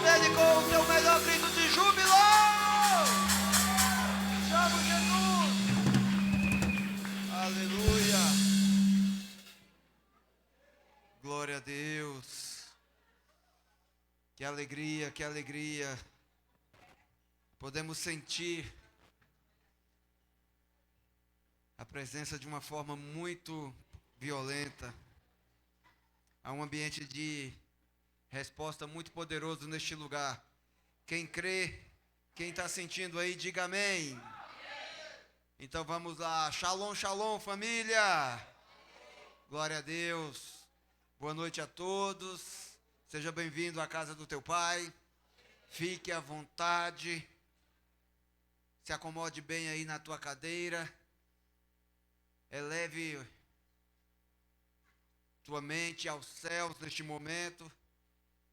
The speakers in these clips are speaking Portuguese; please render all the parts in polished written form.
dele com o teu melhor grito de júbilo. Chamo Jesus. Aleluia. Glória a Deus. Que alegria, que alegria. Podemos sentir a presença de uma forma muito violenta. Há um ambiente de resposta muito poderoso neste lugar. Quem crê, quem está sentindo aí, diga amém. Então vamos lá. Shalom, shalom, família. Glória a Deus. Boa noite a todos. Seja bem-vindo à casa do teu Pai. Fique à vontade. Se acomode bem aí na tua cadeira. Eleve tua mente aos céus neste momento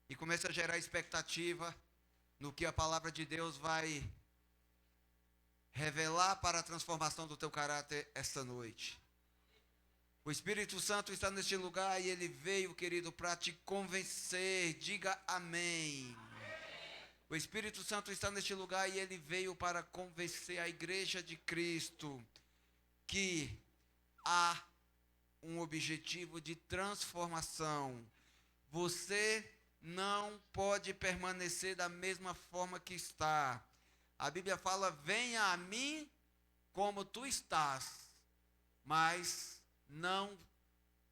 e comece a gerar expectativa no que a palavra de Deus vai revelar para a transformação do teu caráter esta noite. O Espírito Santo está neste lugar e ele veio, querido, para te convencer. Diga amém. O Espírito Santo está neste lugar e ele veio para convencer a igreja de Cristo que há um objetivo de transformação. Você não pode permanecer da mesma forma que está. A Bíblia fala: venha a mim como tu estás, mas não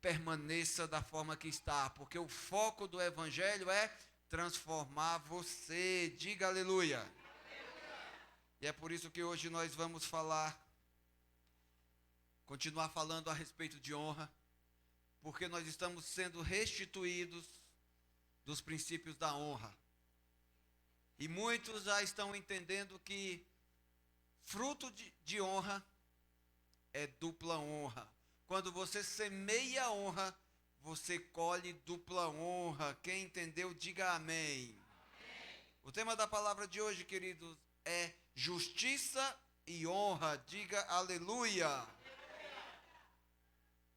permaneça da forma que está, porque o foco do Evangelho é transformar você. Diga aleluia. E é por isso que hoje nós vamos continuar falando a respeito de honra, porque nós estamos sendo restituídos dos princípios da honra. E muitos já estão entendendo que fruto de honra é dupla honra. Quando você semeia honra, você colhe dupla honra. Quem entendeu, diga amém. O tema da palavra de hoje, queridos, é justiça e honra. Diga aleluia.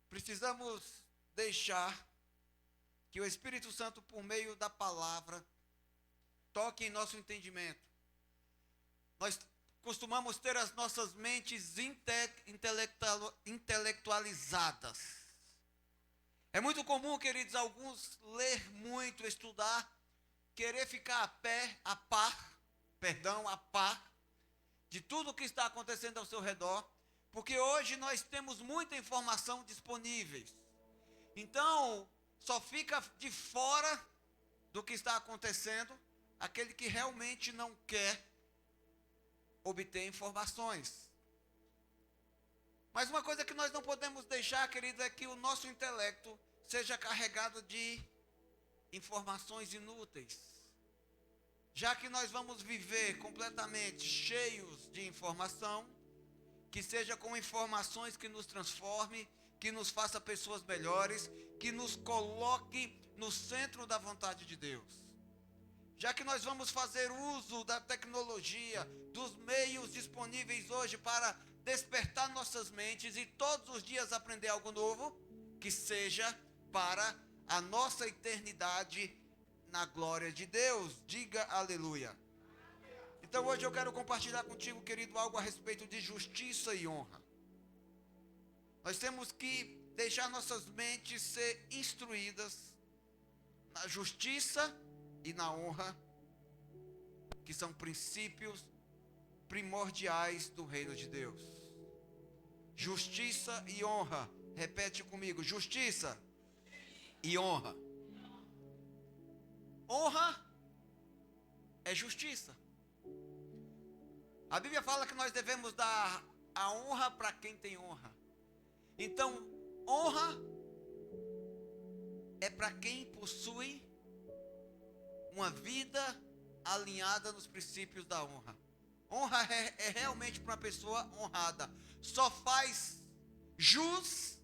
Precisamos deixar que o Espírito Santo, por meio da palavra, toque em nosso entendimento. Nós costumamos ter as nossas mentes intelectualizadas. É muito comum, queridos, alguns ler muito, estudar, querer ficar a par de tudo o que está acontecendo ao seu redor, porque hoje nós temos muita informação disponível. Então, só fica de fora do que está acontecendo aquele que realmente não quer obter informações. Mas uma coisa que nós não podemos deixar, querido, é que o nosso intelecto seja carregado de informações inúteis. Já que nós vamos viver completamente cheios de informação, que seja com informações que nos transforme, que nos faça pessoas melhores, que nos coloque no centro da vontade de Deus. Já que nós vamos fazer uso da tecnologia, dos meios disponíveis hoje para despertar nossas mentes e todos os dias aprender algo novo, que seja para a nossa eternidade na glória de Deus. Diga aleluia. Então hoje eu quero compartilhar contigo, querido, algo a respeito de justiça e honra. Nós temos que deixar nossas mentes ser instruídas na justiça e na honra, que são princípios primordiais do reino de Deus. Justiça e honra. Repete comigo: justiça e honra. Honra é justiça. A Bíblia fala que nós devemos dar a honra para quem tem honra. Então, honra é para quem possui uma vida alinhada nos princípios da honra. Honra é realmente para uma pessoa honrada. Só faz jus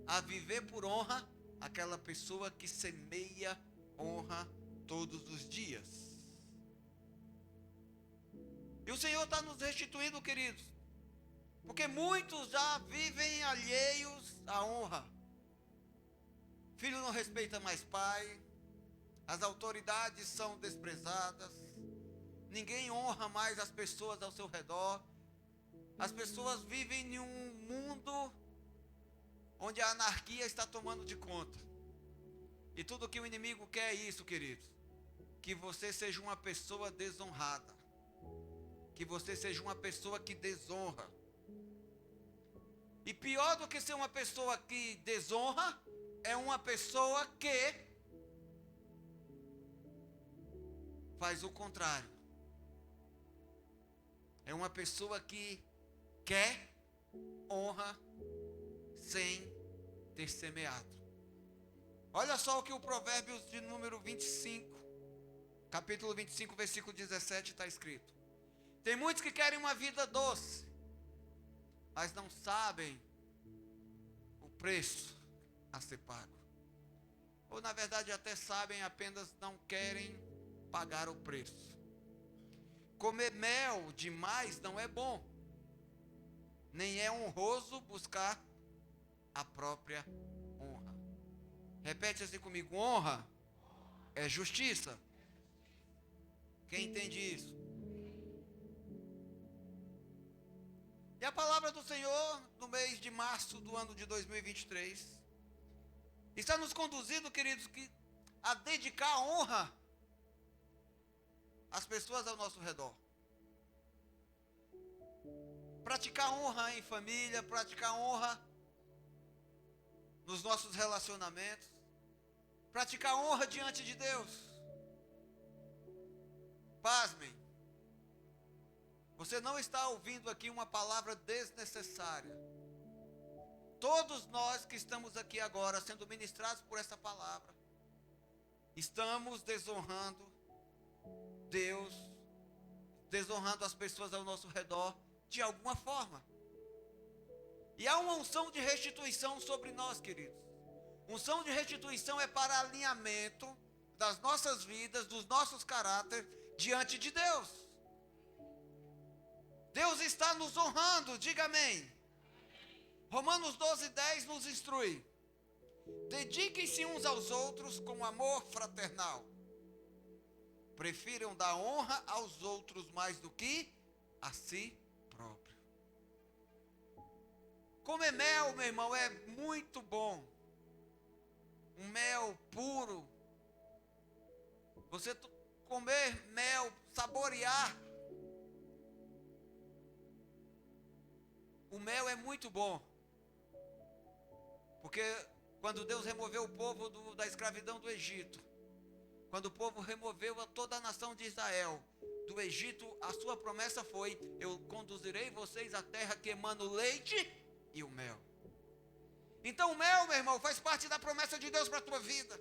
a viver por honra aquela pessoa que semeia honra todos os dias. E o Senhor está nos restituindo, queridos, porque muitos já vivem alheios à honra. Filho não respeita mais pai, as autoridades são desprezadas, ninguém honra mais as pessoas ao seu redor, as pessoas vivem em um mundo onde a anarquia está tomando de conta, e tudo que o inimigo quer é isso, queridos, que você seja uma pessoa desonrada, que você seja uma pessoa que desonra. E pior do que ser uma pessoa que desonra, é uma pessoa que faz o contrário. É uma pessoa que quer honra sem ter semeado. Olha só o que o Provérbios de número 25, capítulo 25, versículo 17 está escrito. Tem muitos que querem uma vida doce, mas não sabem o preço a ser pago. Ou na verdade até sabem, apenas não querem pagar o preço. Comer mel demais não é bom, nem é honroso buscar a própria honra. Repete assim comigo: honra é justiça. Quem entende isso? E a palavra do Senhor, no mês de março do ano de 2023, está nos conduzindo, queridos, a dedicar honra às pessoas ao nosso redor. Praticar honra em família, praticar honra nos nossos relacionamentos, praticar honra diante de Deus. Pasmem, você não está ouvindo aqui uma palavra desnecessária. Todos nós que estamos aqui agora, sendo ministrados por essa palavra, estamos desonrando Deus, desonrando as pessoas ao nosso redor, de alguma forma. E há uma unção de restituição sobre nós, queridos. Unção de restituição é para alinhamento das nossas vidas, dos nossos caráteres, diante de Deus. Deus está nos honrando, diga amém. Romanos 12:10 nos instrui: dediquem-se uns aos outros com amor fraternal. Prefiram dar honra aos outros mais do que a si próprio. Comer mel, meu irmão, é muito bom. Um mel puro. Você comer mel, saborear. O mel é muito bom. Porque quando Deus removeu o povo da escravidão do Egito, quando o povo removeu toda a nação de Israel do Egito, a sua promessa foi: eu conduzirei vocês à terra que emana o leite e o mel. Então o mel, meu irmão, faz parte da promessa de Deus para a tua vida.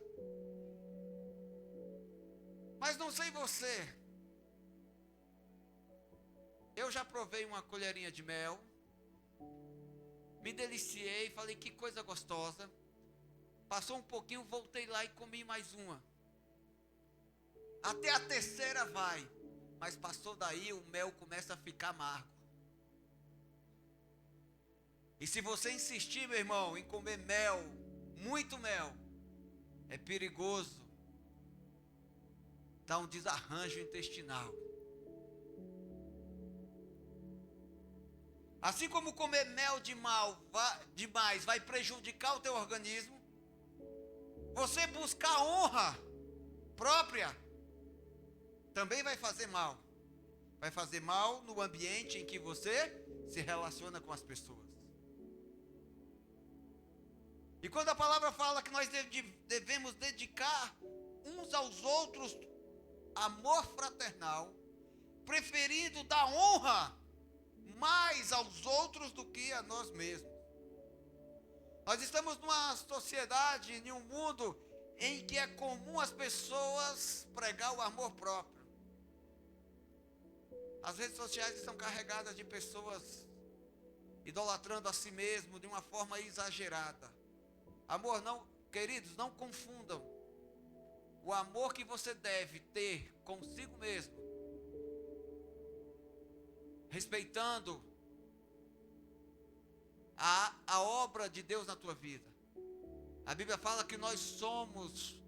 Mas não sei você, eu já provei uma colherinha de mel, me deliciei, falei que coisa gostosa. Passou um pouquinho, voltei lá e comi mais uma. Até a terceira vai, mas passou daí, o mel começa a ficar amargo. E se você insistir, meu irmão, em comer mel, muito mel, é perigoso. Dá um desarranjo intestinal. Assim como comer mel demais vai prejudicar o teu organismo, você buscar honra própria também vai fazer mal. Vai fazer mal no ambiente em que você se relaciona com as pessoas. E quando a palavra fala que nós devemos dedicar uns aos outros amor fraternal, preferindo dar honra mais aos outros do que a nós mesmos. Nós estamos numa sociedade, em um mundo em que é comum as pessoas pregar o amor próprio. As redes sociais estão carregadas de pessoas idolatrando a si mesmo de uma forma exagerada. Amor, não, queridos, não confundam o amor que você deve ter consigo mesmo, respeitando a obra de Deus na tua vida. A Bíblia fala que nós somos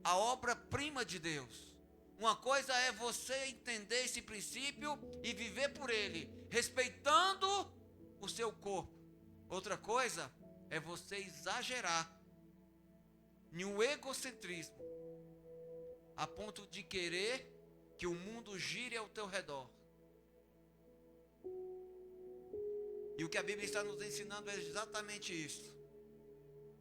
a obra-prima de Deus. Uma coisa é você entender esse princípio e viver por ele, respeitando o seu corpo. Outra coisa é você exagerar em um egocentrismo, a ponto de querer que o mundo gire ao teu redor. E o que a Bíblia está nos ensinando é exatamente isso.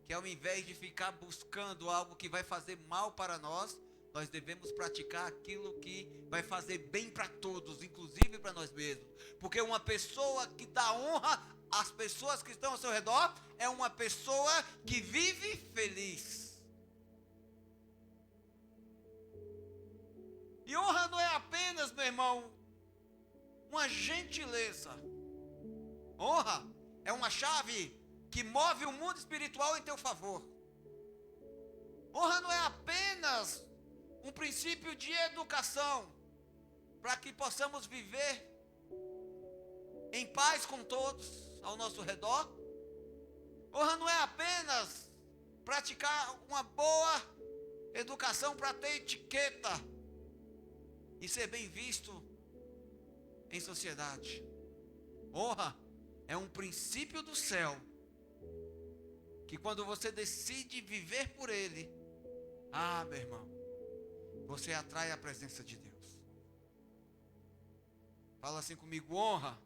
Que ao invés de ficar buscando algo que vai fazer mal para nós, nós devemos praticar aquilo que vai fazer bem para todos, inclusive para nós mesmos. Porque uma pessoa que dá honra às pessoas que estão ao seu redor é uma pessoa que vive feliz. E honra não é apenas, meu irmão, uma gentileza. Honra é uma chave que move o mundo espiritual em teu favor. Honra não é apenas um princípio de educação para que possamos viver em paz com todos ao nosso redor. Honra não é apenas praticar uma boa educação para ter etiqueta e ser bem visto em sociedade. Honra é um princípio do céu, que quando você decide viver por ele, meu irmão, você atrai a presença de Deus. Fala assim comigo: honra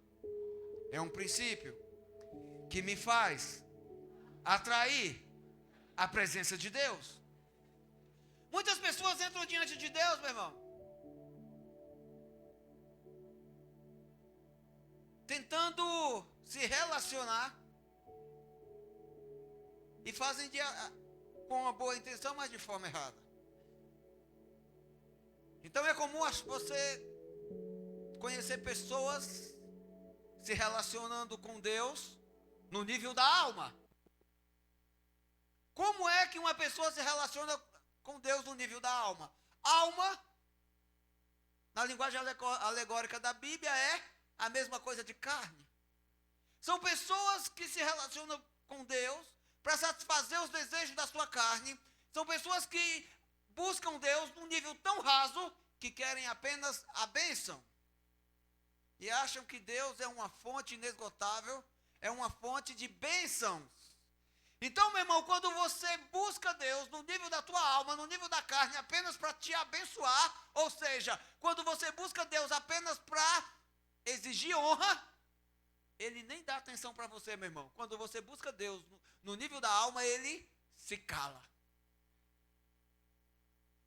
é um princípio que me faz atrair a presença de Deus. Muitas pessoas entram diante de Deus, meu irmão, tentando se relacionar, e fazem com uma boa intenção, mas de forma errada. Então é comum você conhecer pessoas se relacionando com Deus no nível da alma. Como é que uma pessoa se relaciona com Deus no nível da alma? Alma, na linguagem alegórica da Bíblia, é a mesma coisa de carne. São pessoas que se relacionam com Deus para satisfazer os desejos da sua carne. São pessoas que buscam Deus num nível tão raso que querem apenas a bênção. E acham que Deus é uma fonte inesgotável, é uma fonte de bênçãos. Então, meu irmão, quando você busca Deus no nível da tua alma, no nível da carne, apenas para te abençoar, ou seja, quando você busca Deus apenas para exigir honra, ele nem dá atenção para você, meu irmão. Quando você busca Deus no nível da alma, ele se cala.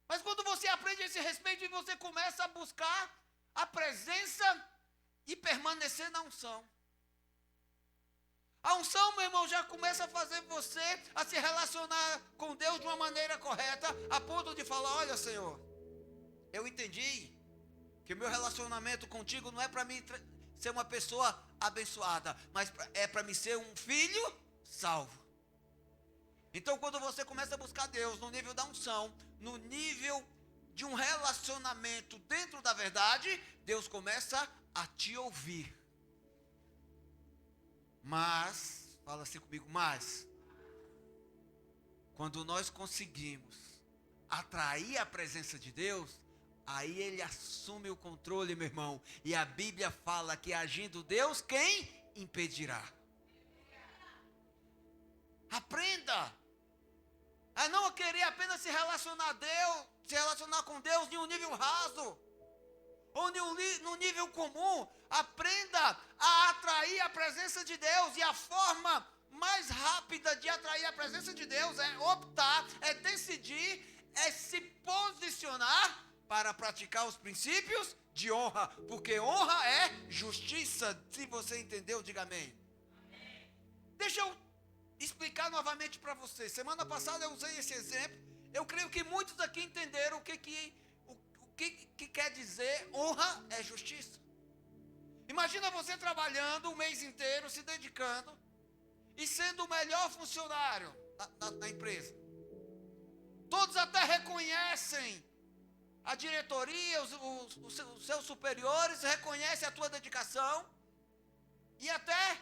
Mas quando você aprende esse respeito e você começa a buscar a presença e permanecer na unção, a unção, meu irmão, já começa a fazer você a se relacionar com Deus de uma maneira correta, a ponto de falar: olha, Senhor, eu entendi que o meu relacionamento contigo não é para mim ser uma pessoa abençoada, mas é para mim ser um filho salvo. Então, quando você começa a buscar Deus no nível da unção, no nível de um relacionamento dentro da verdade, Deus começa a te ouvir. Mas, fala assim comigo, mas, quando nós conseguimos atrair a presença de Deus, aí ele assume o controle, meu irmão. E a Bíblia fala que agindo Deus, quem impedirá? Aprenda a não querer apenas se relacionar com Deus em um nível raso, ou num nível comum. Aprenda a atrair a presença de Deus, e a forma mais rápida de atrair a presença de Deus é optar, é decidir, é se posicionar para praticar os princípios de honra, porque honra é justiça. Se você entendeu, diga amém. Deixa eu explicar novamente para você. Semana passada eu usei esse exemplo. Eu creio que muitos aqui entenderam o que quer dizer honra é justiça. Imagina você trabalhando um mês inteiro, se dedicando e sendo o melhor funcionário da empresa. Todos até reconhecem, a diretoria, os seus superiores reconhecem a tua dedicação e até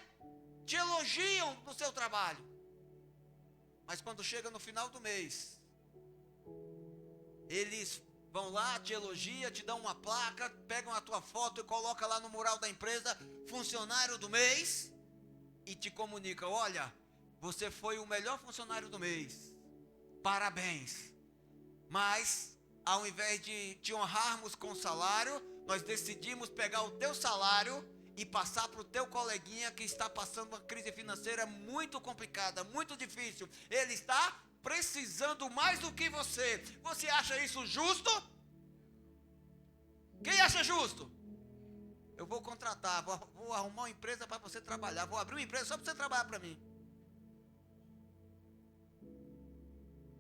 te elogiam no seu trabalho. Mas quando chega no final do mês, Eles vão lá, te elogiam, te dão uma placa, pegam a tua foto e colocam lá no mural da empresa, funcionário do mês, e te comunicam: olha, você foi o melhor funcionário do mês, parabéns. Mas, ao invés de te honrarmos com salário, nós decidimos pegar o teu salário e passar para o teu coleguinha que está passando uma crise financeira muito complicada, muito difícil. Ele está precisando mais do que você. Você acha isso justo? Quem acha justo? Eu vou contratar, vou arrumar uma empresa para você trabalhar, vou abrir uma empresa só para você trabalhar para mim.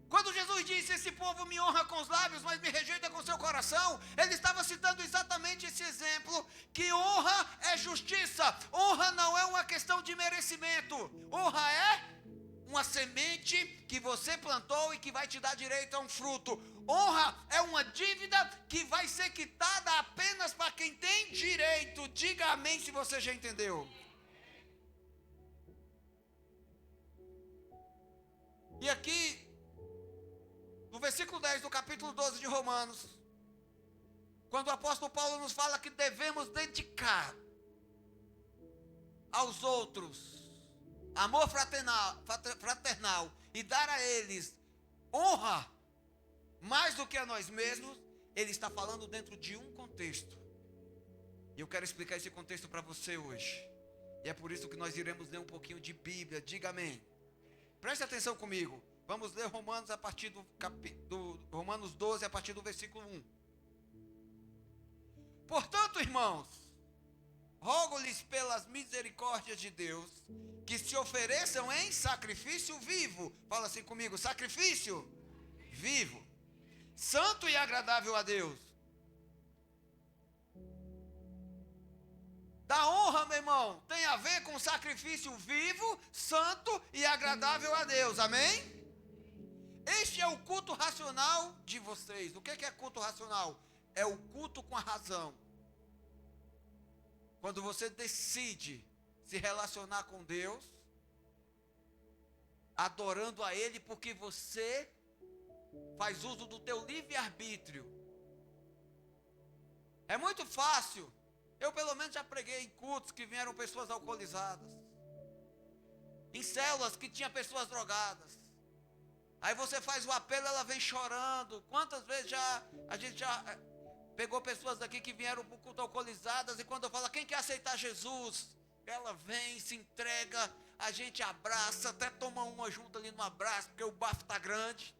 Quando Jesus disse: esse povo me honra com os lábios, mas me rejeita com seu coração, ele estava citando exatamente esse exemplo, que honra é justiça. Honra não é uma questão de merecimento. Honra é uma semente que você plantou e que vai te dar direito a um fruto. Honra é uma dívida que vai ser quitada apenas para quem tem direito. Diga amém se você já entendeu. E aqui, no versículo 10 do capítulo 12 de Romanos, quando o apóstolo Paulo nos fala que devemos dedicar aos outros amor fraternal e dar a eles honra mais do que a nós mesmos, ele está falando dentro de um contexto. E eu quero explicar esse contexto para você hoje. E é por isso que nós iremos ler um pouquinho de Bíblia. Diga amém. Preste atenção comigo. Vamos ler Romanos a partir do Romanos 12, a partir do versículo 1. Portanto, irmãos, rogo-lhes pelas misericórdias de Deus, que se ofereçam em sacrifício vivo. Fala assim comigo: sacrifício vivo, santo e agradável a Deus. Da honra, meu irmão, tem a ver com sacrifício vivo, santo e agradável a Deus. Amém? Este é o culto racional de vocês. O que é culto racional? É o culto com a razão. Quando você decide se relacionar com Deus, adorando a Ele, porque você faz uso do teu livre-arbítrio. É muito fácil. Eu pelo menos já preguei em cultos que vieram pessoas alcoolizadas, em células que tinha pessoas drogadas. Aí você faz o apelo, ela vem chorando. Quantas vezes a gente já pegou pessoas aqui que vieram para o culto alcoolizadas, e quando eu falo: quem quer aceitar Jesus? Ela vem, se entrega, a gente abraça, até toma uma junto ali no abraço, porque o bafo está grande.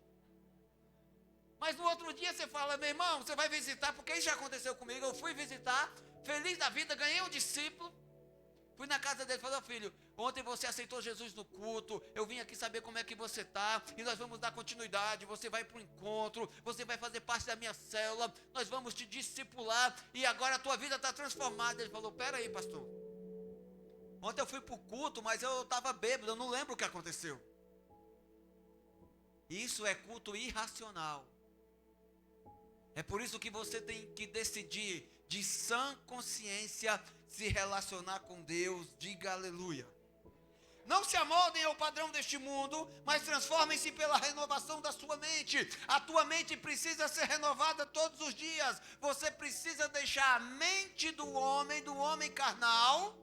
Mas no outro dia você fala: meu irmão, você vai visitar, porque isso já aconteceu comigo. Eu fui visitar, feliz da vida, ganhei um discípulo. Fui na casa dele e falei: filho, ontem você aceitou Jesus no culto, eu vim aqui saber como é que você está, e nós vamos dar continuidade. Você vai para o encontro, você vai fazer parte da minha célula, nós vamos te discipular, e agora a tua vida está transformada. Ele falou: pera aí, pastor, ontem eu fui para o culto, mas eu estava bêbado, eu não lembro o que aconteceu. Isso é culto irracional. É por isso que você tem que decidir, de sã consciência, se relacionar com Deus. Diga aleluia. Não se amoldem ao padrão deste mundo, mas transformem-se pela renovação da sua mente. A tua mente precisa ser renovada todos os dias. Você precisa deixar a mente do homem carnal,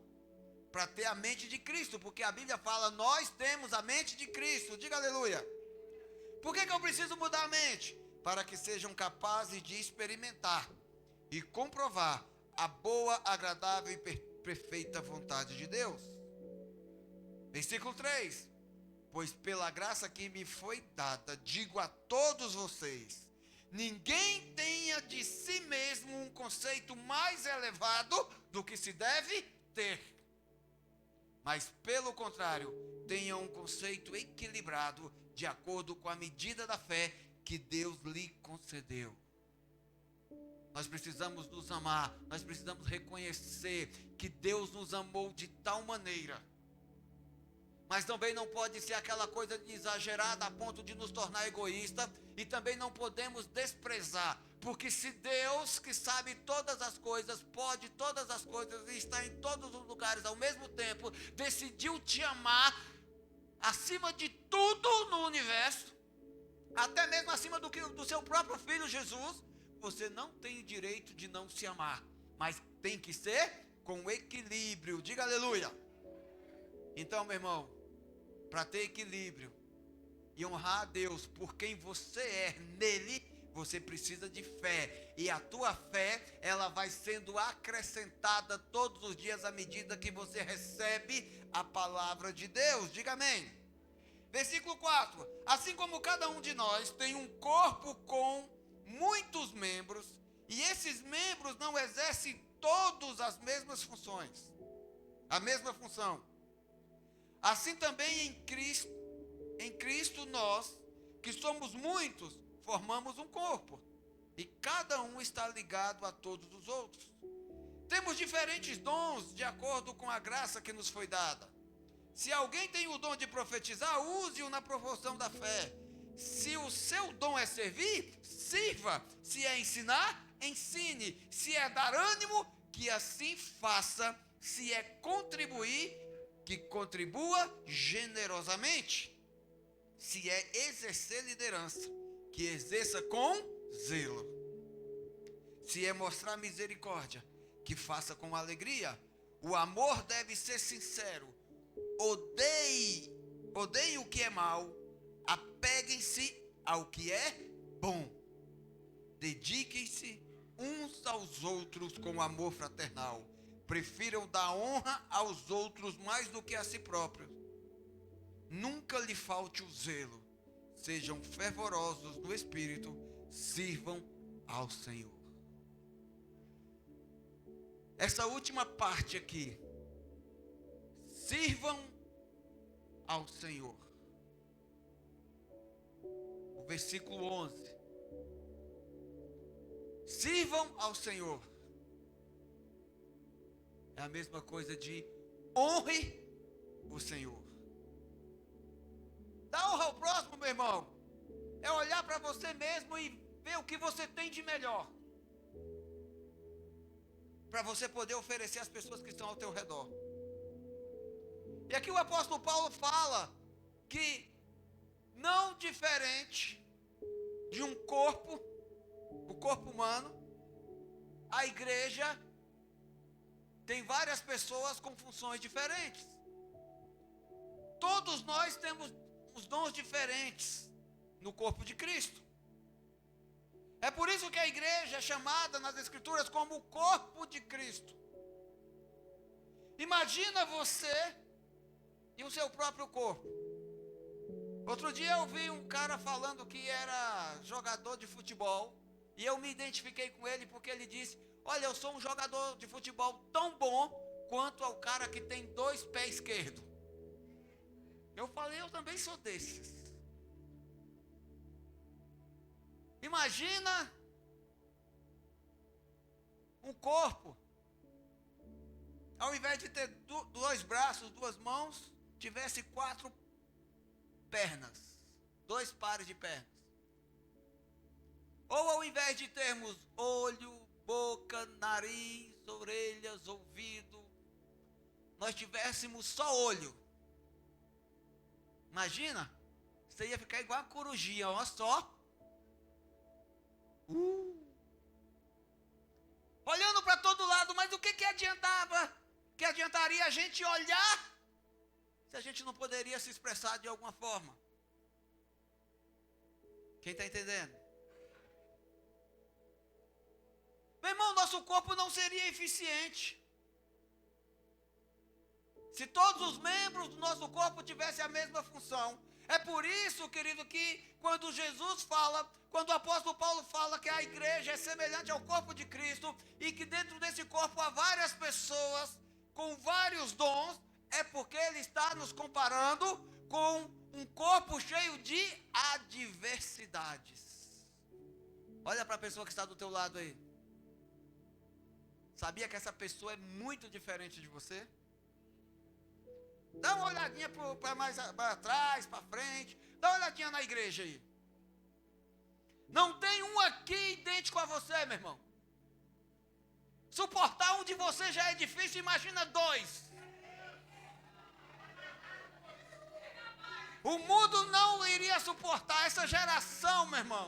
para ter a mente de Cristo, porque a Bíblia fala: nós temos a mente de Cristo. Diga aleluia. Por que eu preciso mudar a mente? Para que sejam capazes de experimentar e comprovar a boa, agradável e perfeita vontade de Deus. Versículo 3: pois pela graça que me foi dada, digo a todos vocês, ninguém tenha de si mesmo um conceito mais elevado do que se deve ter, mas pelo contrário, tenha um conceito equilibrado, de acordo com a medida da fé que Deus lhe concedeu. Nós precisamos nos amar, nós precisamos reconhecer que Deus nos amou de tal maneira, mas também não pode ser aquela coisa exagerada a ponto de nos tornar egoísta, e também não podemos desprezar, porque se Deus, que sabe todas as coisas, pode todas as coisas e está em todos os lugares ao mesmo tempo, decidiu te amar acima de tudo no universo, até mesmo acima do seu próprio filho Jesus, você não tem o direito de não se amar, mas tem que ser com equilíbrio. Diga aleluia. Então, meu irmão, para ter equilíbrio e honrar a Deus por quem você é nele, você precisa de fé. E a tua fé, ela vai sendo acrescentada todos os dias à medida que você recebe a palavra de Deus. Diga amém. Versículo 4. Assim como cada um de nós tem um corpo com muitos membros, e esses membros não exercem todas as mesmas funções, a mesma função. Assim também em Cristo nós, que somos muitos, formamos um corpo, e cada um está ligado a todos os outros. Temos diferentes dons de acordo com a graça que nos foi dada. Se alguém tem o dom de profetizar, use-o na proporção da fé. Se o seu dom é servir, sirva. Se é ensinar, ensine. Se é dar ânimo, que assim faça. Se é contribuir, que contribua generosamente. Se é exercer liderança, que exerça com zelo. Se é mostrar misericórdia, que faça com alegria. O amor deve ser sincero. Odeie o que é mal, apeguem-se ao que é bom. Dediquem-se uns aos outros com amor fraternal. Prefiram dar honra aos outros mais do que a si próprios. Nunca lhe falte o zelo. Sejam fervorosos no espírito, sirvam ao Senhor. Essa última parte aqui, sirvam ao Senhor. O versículo 11. Sirvam ao Senhor. É a mesma coisa de honre o Senhor. Dar honra ao próximo, meu irmão, é olhar para você mesmo e ver o que você tem de melhor, para você poder oferecer às pessoas que estão ao teu redor. E aqui o apóstolo Paulo fala que não diferente de um corpo, o corpo humano, a igreja tem várias pessoas com funções diferentes. Todos nós temos os dons diferentes no corpo de Cristo. É por isso que a igreja é chamada nas Escrituras como o corpo de Cristo. Imagina você e o seu próprio corpo. Outro dia eu vi um cara falando que era jogador de futebol, e eu me identifiquei com ele porque ele disse: olha, eu sou um jogador de futebol tão bom quanto ao cara que tem 2 pés esquerdos. Eu falei, eu também sou desses. Imagina um corpo, ao invés de ter 2 braços, 2 mãos, tivesse 4 pernas, 2 pares de pernas. Ou ao invés de termos olho, boca, nariz, orelhas, ouvido, nós tivéssemos só olho. Imagina, você ia ficar igual a corujinha, ó só. Olhando para todo lado, mas o que adiantava? Que adiantaria a gente olhar se a gente não poderia se expressar de alguma forma? Quem está entendendo? Meu irmão, nosso corpo não seria eficiente se todos os membros do nosso corpo tivessem a mesma função. É por isso, querido, que quando Jesus fala, quando o apóstolo Paulo fala que a igreja é semelhante ao corpo de Cristo e que dentro desse corpo há várias pessoas com vários dons, é porque ele está nos comparando com um corpo cheio de adversidades. Olha para a pessoa que está do teu lado aí. Sabia que essa pessoa é muito diferente de você? Dá uma olhadinha para mais para trás, para frente. Dá uma olhadinha na igreja aí. Não tem um aqui idêntico a você, meu irmão. Suportar um de você já é difícil, imagina 2. O mundo não iria suportar essa geração, meu irmão.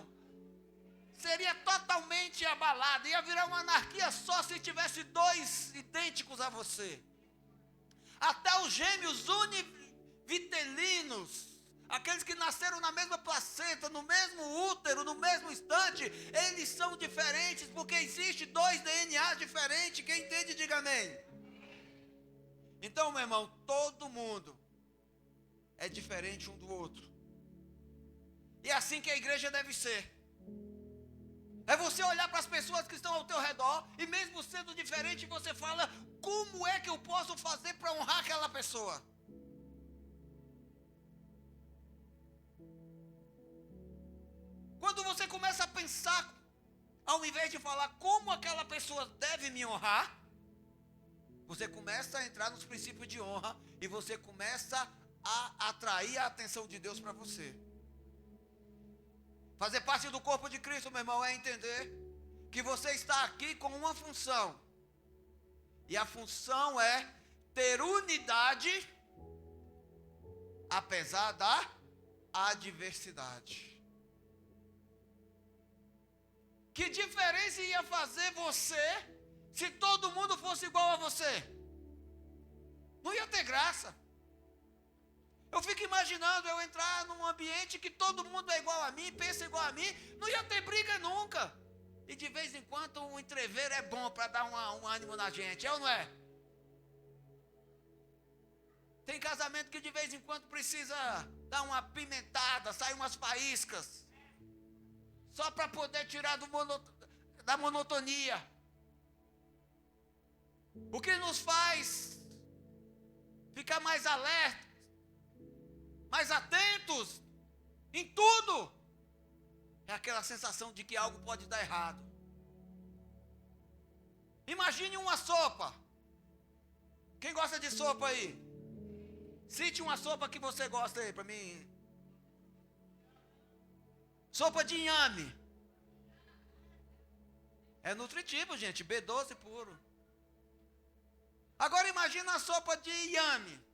Seria totalmente abalada. Ia virar uma anarquia só se tivesse dois idênticos a você. Até os gêmeos univitelinos, aqueles que nasceram na mesma placenta, no mesmo útero, no mesmo instante, eles são diferentes, porque existe dois DNAs diferentes. Quem entende, diga amém. Então, meu irmão, todo mundo é diferente um do outro. E é assim que a igreja deve ser. É você olhar para as pessoas que estão ao teu redor, e mesmo sendo diferente, você fala, como é que eu posso fazer para honrar aquela pessoa? Quando você começa a pensar, ao invés de falar como aquela pessoa deve me honrar, você começa a entrar nos princípios de honra e você começa a atrair a atenção de Deus para você. Fazer parte do corpo de Cristo, meu irmão, é entender que você está aqui com uma função. E a função é ter unidade apesar da adversidade. Que diferença ia fazer você se todo mundo fosse igual a você? Não ia ter graça. Eu fico imaginando eu entrar num ambiente que todo mundo é igual a mim, pensa igual a mim, não ia ter briga nunca. E de vez em quando um entreveiro é bom para dar um ânimo na gente, é ou não é? Tem casamento que de vez em quando precisa dar uma pimentada, sair umas faíscas, só para poder tirar da monotonia. O que nos faz ficar mais alerta, mais atentos em tudo, é aquela sensação de que algo pode dar errado. Imagine uma sopa. Quem gosta de sopa aí? Cite uma sopa que você gosta aí para mim. Sopa de inhame. É nutritivo, gente, B12 puro. Agora imagina a sopa de inhame.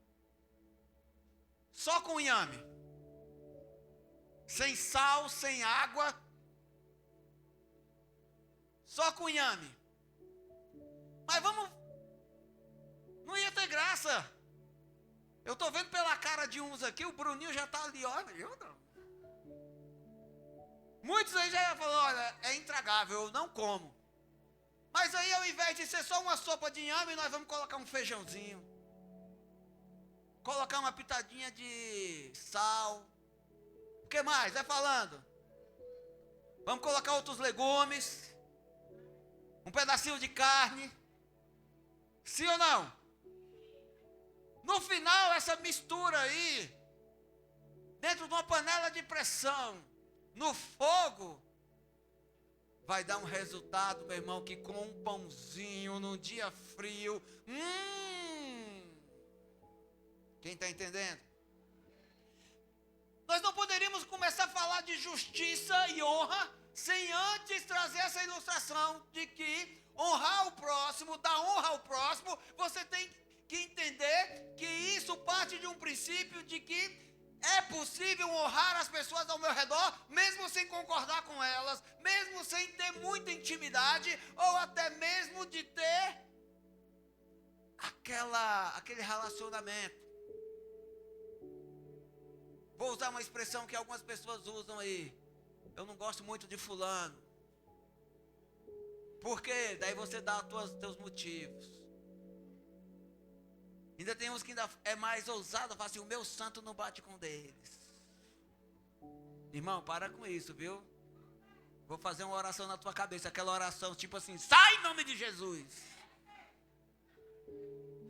Só com inhame. Sem sal, sem água. Só com inhame. Mas não ia ter graça. Eu estou vendo pela cara de uns aqui, o Bruninho já está ali, olha, eu não. Muitos aí já falaram, olha, é intragável, eu não como. Mas aí ao invés de ser só uma sopa de inhame, nós vamos colocar um feijãozinho. Colocar uma pitadinha de sal. O que mais? Vai falando. Vamos colocar outros legumes. Um pedacinho de carne. Sim ou não? No final, essa mistura aí, dentro de uma panela de pressão, no fogo, vai dar um resultado, meu irmão, que com um pãozinho, num dia frio, quem está entendendo? Nós não poderíamos começar a falar de justiça e honra, sem antes trazer essa ilustração de que honrar o próximo, dar honra ao próximo, você tem que entender que isso parte de um princípio de que é possível honrar as pessoas ao meu redor, mesmo sem concordar com elas, mesmo sem ter muita intimidade, ou até mesmo de ter aquele relacionamento. Vou usar uma expressão que algumas pessoas usam aí. Eu não gosto muito de fulano. Por quê? Daí você dá os teus motivos. Ainda tem uns que ainda é mais ousado, fala assim, o meu santo não bate com o deles. Irmão, para com isso, viu? Vou fazer uma oração na tua cabeça, aquela oração tipo assim, sai em nome de Jesus.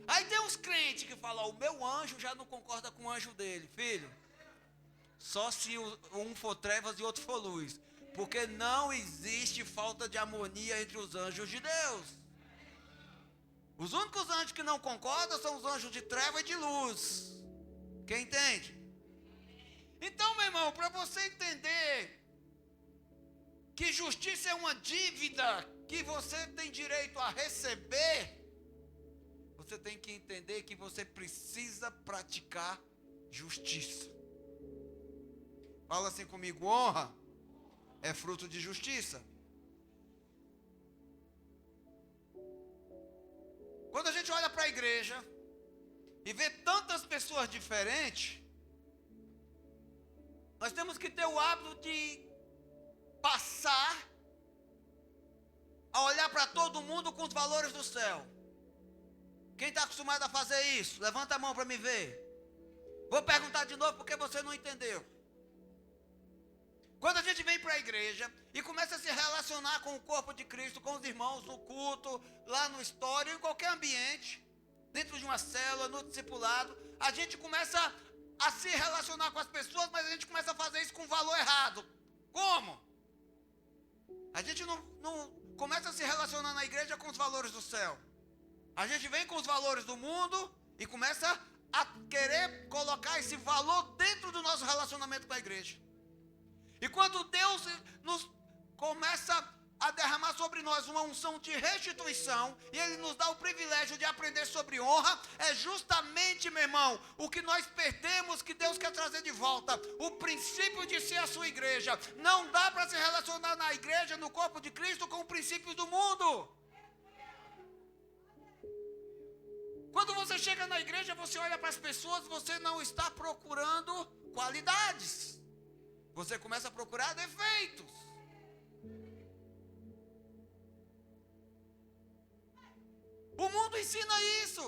Aí tem uns crentes que falam, o meu anjo já não concorda com o anjo dele. Filho, só se um for trevas e outro for luz. Porque não existe falta de harmonia entre os anjos de Deus. Os únicos anjos que não concordam são os anjos de treva e de luz. Quem entende? Então, meu irmão, para você entender que justiça é uma dívida que você tem direito a receber, você tem que entender que você precisa praticar justiça. Fala assim comigo: honra é fruto de justiça. Quando a gente olha para a igreja e vê tantas pessoas diferentes, nós temos que ter o hábito de passar a olhar para todo mundo com os valores do céu. Quem está acostumado a fazer isso? Levanta a mão para me ver. Vou perguntar de novo porque você não entendeu. Quando a gente vem para a igreja e começa a se relacionar com o corpo de Cristo, com os irmãos, no culto, lá no história, em qualquer ambiente, dentro de uma célula, no discipulado, a gente começa a se relacionar com as pessoas, mas a gente começa a fazer isso com valor errado. Como? A gente não começa a se relacionar na igreja com os valores do céu. A gente vem com os valores do mundo e começa a querer colocar esse valor dentro do nosso relacionamento com a igreja. E quando Deus nos começa a derramar sobre nós uma unção de restituição, e Ele nos dá o privilégio de aprender sobre honra, é justamente, meu irmão, o que nós perdemos que Deus quer trazer de volta, o princípio de ser a sua igreja. Não dá para se relacionar na igreja, no corpo de Cristo, com os princípios do mundo. Quando você chega na igreja, você olha para as pessoas, você não está procurando qualidades. Você começa a procurar defeitos. O mundo ensina isso.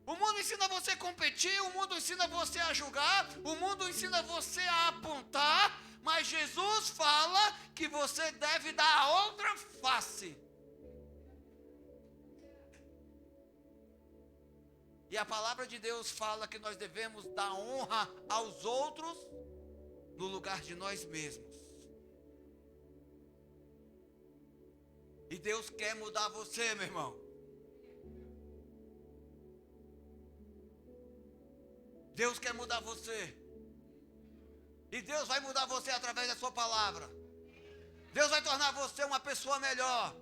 O mundo ensina você a competir, o mundo ensina você a julgar, o mundo ensina você a apontar, mas Jesus fala que você deve dar a outra face. E a palavra de Deus fala que nós devemos dar honra aos outros no lugar de nós mesmos. E Deus quer mudar você, meu irmão. Deus quer mudar você. E Deus vai mudar você através da sua palavra. Deus vai tornar você uma pessoa melhor.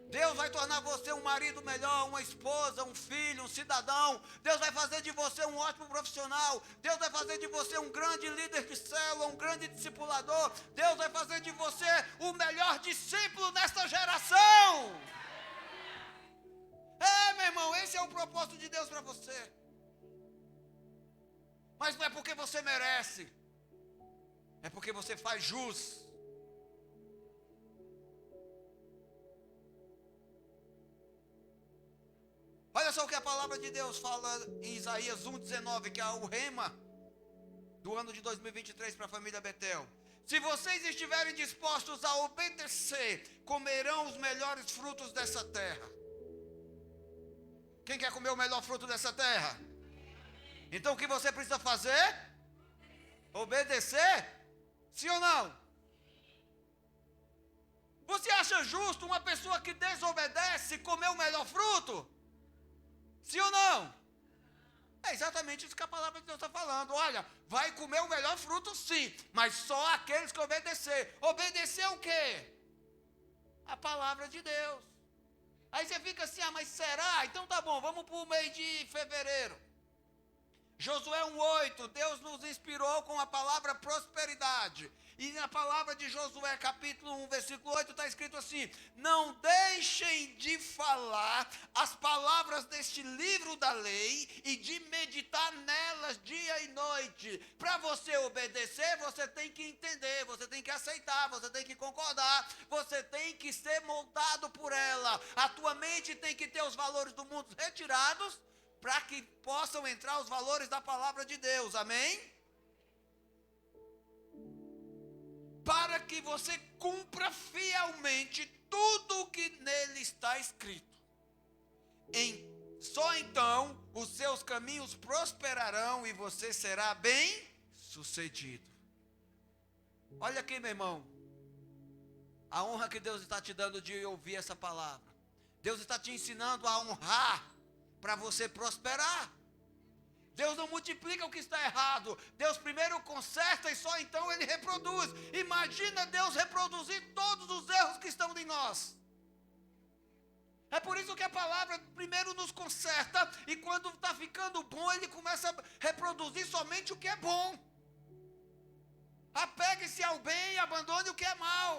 Deus vai tornar você um marido melhor, uma esposa, um filho, um cidadão. Deus vai fazer de você um ótimo profissional. Deus vai fazer de você um grande líder de célula, um grande discipulador. Deus vai fazer de você o melhor discípulo nesta geração. Meu irmão, esse é o propósito de Deus para você. Mas não é porque você merece. É porque você faz jus. Olha só o que a palavra de Deus fala em Isaías 1,19, que é o rema do ano de 2023 para a família Betel. Se vocês estiverem dispostos a obedecer, comerão os melhores frutos dessa terra. Quem quer comer o melhor fruto dessa terra? Então o que você precisa fazer? Obedecer? Sim ou não? Você acha justo uma pessoa que desobedece comer o melhor fruto? Sim ou não? É exatamente isso que a palavra de Deus está falando. Olha, vai comer o melhor fruto sim, mas só aqueles que obedecer. Obedecer o quê? A palavra de Deus. Aí você fica assim, mas será? Então tá bom, vamos para o mês de fevereiro. Josué 1,8, Deus nos inspirou com a palavra prosperidade. E na palavra de Josué, capítulo 1, versículo 8, está escrito assim: não deixem de falar as palavras deste livro da lei e de meditar nelas dia e noite. Para você obedecer, você tem que entender, você tem que aceitar, você tem que concordar, você tem que ser moldado por ela. A tua mente tem que ter os valores do mundo retirados, para que possam entrar os valores da palavra de Deus, amém? Para que você cumpra fielmente tudo o que nele está escrito. Só então os seus caminhos prosperarão e você será bem sucedido. Olha aqui, meu irmão, a honra que Deus está te dando de ouvir essa palavra. Deus está te ensinando a honrar para você prosperar. Deus não multiplica o que está errado. Deus primeiro conserta e só então Ele reproduz. Imagina Deus reproduzir todos os erros que estão em nós. É por isso que a palavra primeiro nos conserta, e quando está ficando bom, Ele começa a reproduzir somente o que é bom. Apegue-se ao bem e abandone o que é mal.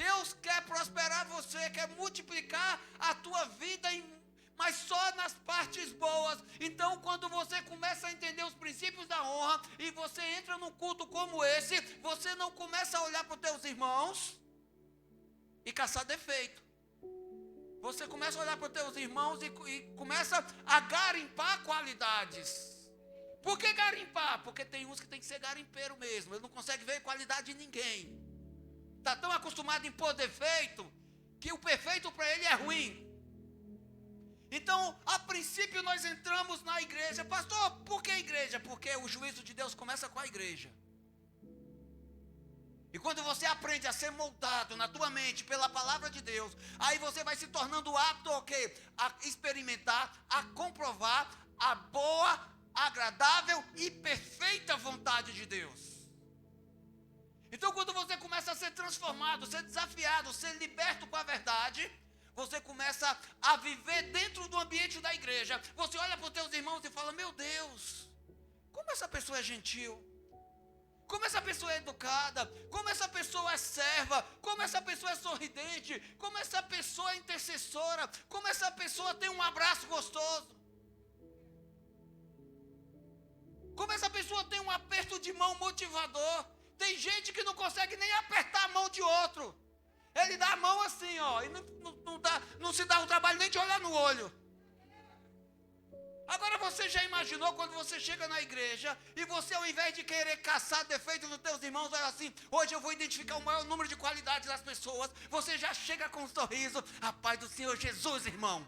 Deus quer prosperar você, quer multiplicar a tua vida, mas só nas partes boas. Então, quando você começa a entender os princípios da honra, e você entra num culto como esse, você não começa a olhar para os teus irmãos e caçar defeito. Você começa a olhar para os teus irmãos e começa a garimpar qualidades. Por que garimpar? Porque tem uns que tem que ser garimpeiro mesmo. Ele não consegue ver qualidade em ninguém. Está tão acostumado em pôr defeito, que o perfeito para ele é ruim. Então, a princípio nós entramos na igreja. Pastor, por que igreja? Porque o juízo de Deus começa com a igreja. E quando você aprende a ser moldado na tua mente pela palavra de Deus, aí você vai se tornando apto a experimentar, a comprovar a boa, agradável e perfeita vontade de Deus. Então, quando você começa a ser transformado, ser desafiado, ser liberto com a verdade, você começa a viver dentro do ambiente da igreja. Você olha para os teus irmãos e fala: meu Deus, como essa pessoa é gentil, como essa pessoa é educada, como essa pessoa é serva, como essa pessoa é sorridente, como essa pessoa é intercessora, como essa pessoa tem um abraço gostoso, como essa pessoa tem um aperto de mão motivador. Tem gente que não consegue nem apertar a mão de outro. Ele dá a mão assim, ó, e não se dá o trabalho nem de olhar no olho. Agora você já imaginou quando você chega na igreja e você, ao invés de querer caçar defeitos dos teus irmãos, olha assim: hoje eu vou identificar o maior número de qualidades das pessoas. Você já chega com um sorriso: a paz do Senhor Jesus, irmão.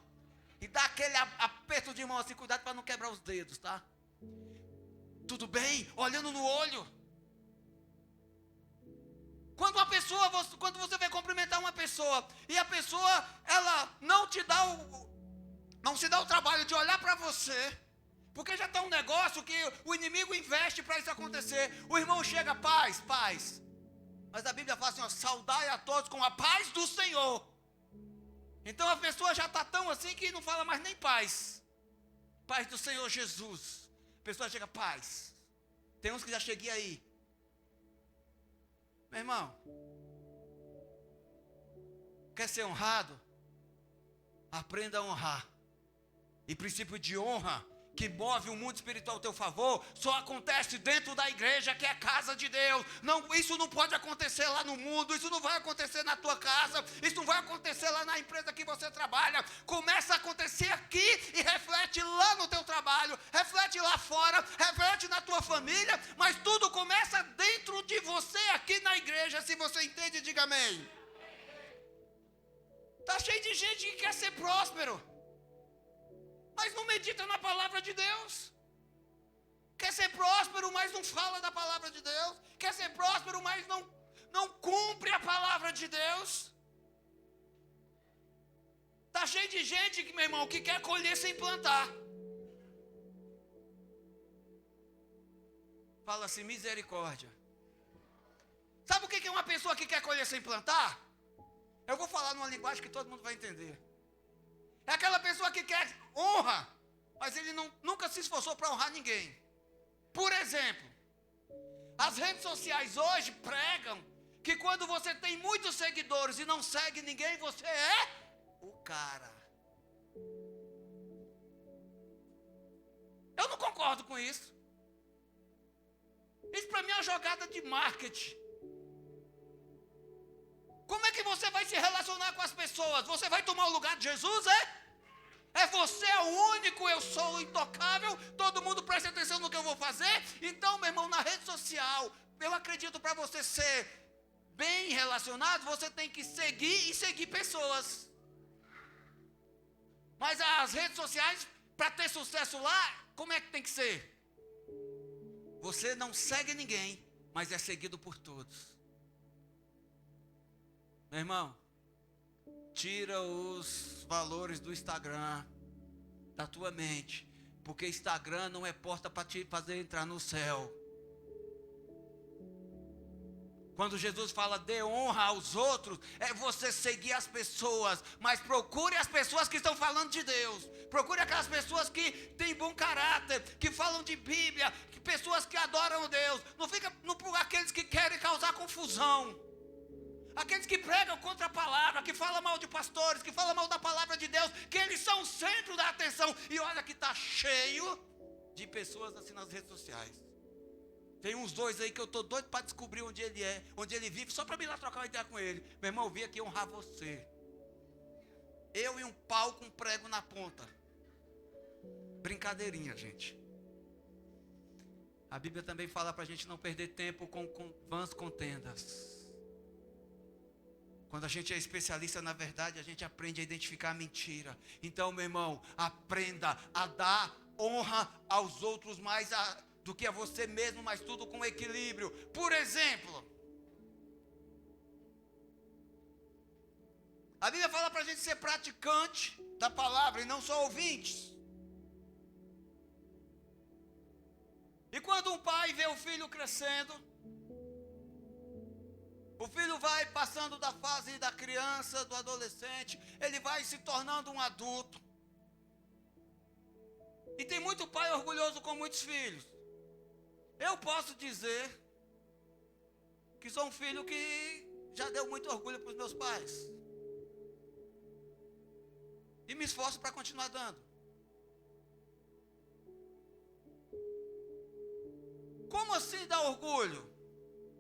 E dá aquele aperto de mão assim, cuidado para não quebrar os dedos, tá? Tudo bem? Olhando no olho. Quando você vai cumprimentar uma pessoa e a pessoa, ela não se dá o trabalho de olhar para você, porque já está um negócio que o inimigo investe para isso acontecer. O irmão chega: paz, paz. Mas a Bíblia fala assim, ó: saudai a todos com a paz do Senhor. Então a pessoa já está tão assim que não fala mais nem paz. Paz do Senhor Jesus. A pessoa chega: paz. Tem uns que já cheguei aí. Meu irmão, quer ser honrado? Aprenda a honrar. E princípio de honra que move o mundo espiritual ao teu favor só acontece dentro da igreja, que é a casa de Deus. Não, isso não pode acontecer lá no mundo, isso não vai acontecer na tua casa, isso não vai acontecer lá na empresa que você trabalha. Começa a acontecer aqui e reflete lá no teu trabalho, reflete lá fora, reflete na tua família, mas tudo começa dentro de você aqui na igreja. Se você entende, diga amém. Está cheio de gente que quer ser próspero, mas não medita na palavra de Deus. Quer ser próspero, mas não fala da palavra de Deus. Quer ser próspero, mas não cumpre a palavra de Deus. Está cheio de gente, meu irmão, que quer colher sem plantar. Fala assim: misericórdia. Sabe o que é uma pessoa que quer colher sem plantar? Eu vou falar numa linguagem que todo mundo vai entender. É aquela pessoa que quer honra, mas ele nunca se esforçou para honrar ninguém. Por exemplo, as redes sociais hoje pregam que quando você tem muitos seguidores e não segue ninguém, você é o cara. Eu não concordo com isso. Isso para mim é uma jogada de marketing. Como é que você vai se relacionar com as pessoas? Você vai tomar o lugar de Jesus, é? É você é o único, eu sou o intocável, todo mundo presta atenção no que eu vou fazer. Então, meu irmão, na rede social, eu acredito, para você ser bem relacionado, você tem que seguir e seguir pessoas. Mas as redes sociais, para ter sucesso lá, como é que tem que ser? Você não segue ninguém, mas é seguido por todos. Meu irmão, tira os valores do Instagram da tua mente, porque Instagram não é porta para te fazer entrar no céu. Quando Jesus fala dê honra aos outros, é você seguir as pessoas, mas procure as pessoas que estão falando de Deus. Procure aquelas pessoas que têm bom caráter, que falam de Bíblia, pessoas que adoram Deus. Não fica por aqueles que querem causar confusão. Aqueles que pregam contra a palavra, que falam mal de pastores, que falam mal da palavra de Deus, que eles são o centro da atenção. E olha que está cheio de pessoas assim nas redes sociais. Tem uns dois aí que eu estou doido para descobrir onde ele é, onde ele vive, só para me ir lá trocar uma ideia com ele. Meu irmão, eu vim aqui honrar você. Eu e um pau com prego na ponta. Brincadeirinha, gente. A Bíblia também fala para a gente não perder tempo com vãs contendas. Quando a gente é especialista na verdade, a gente aprende a identificar a mentira. Então, meu irmão, aprenda a dar honra aos outros mais do que a você mesmo, mas tudo com equilíbrio. Por exemplo, a Bíblia fala para a gente ser praticante da palavra e não só ouvintes. E quando um pai vê o filho crescendo, o filho vai passando da fase da criança, do adolescente, ele vai se tornando um adulto. E tem muito pai orgulhoso com muitos filhos. Eu posso dizer que sou um filho que já deu muito orgulho para os meus pais. E me esforço para continuar dando. Como assim dar orgulho?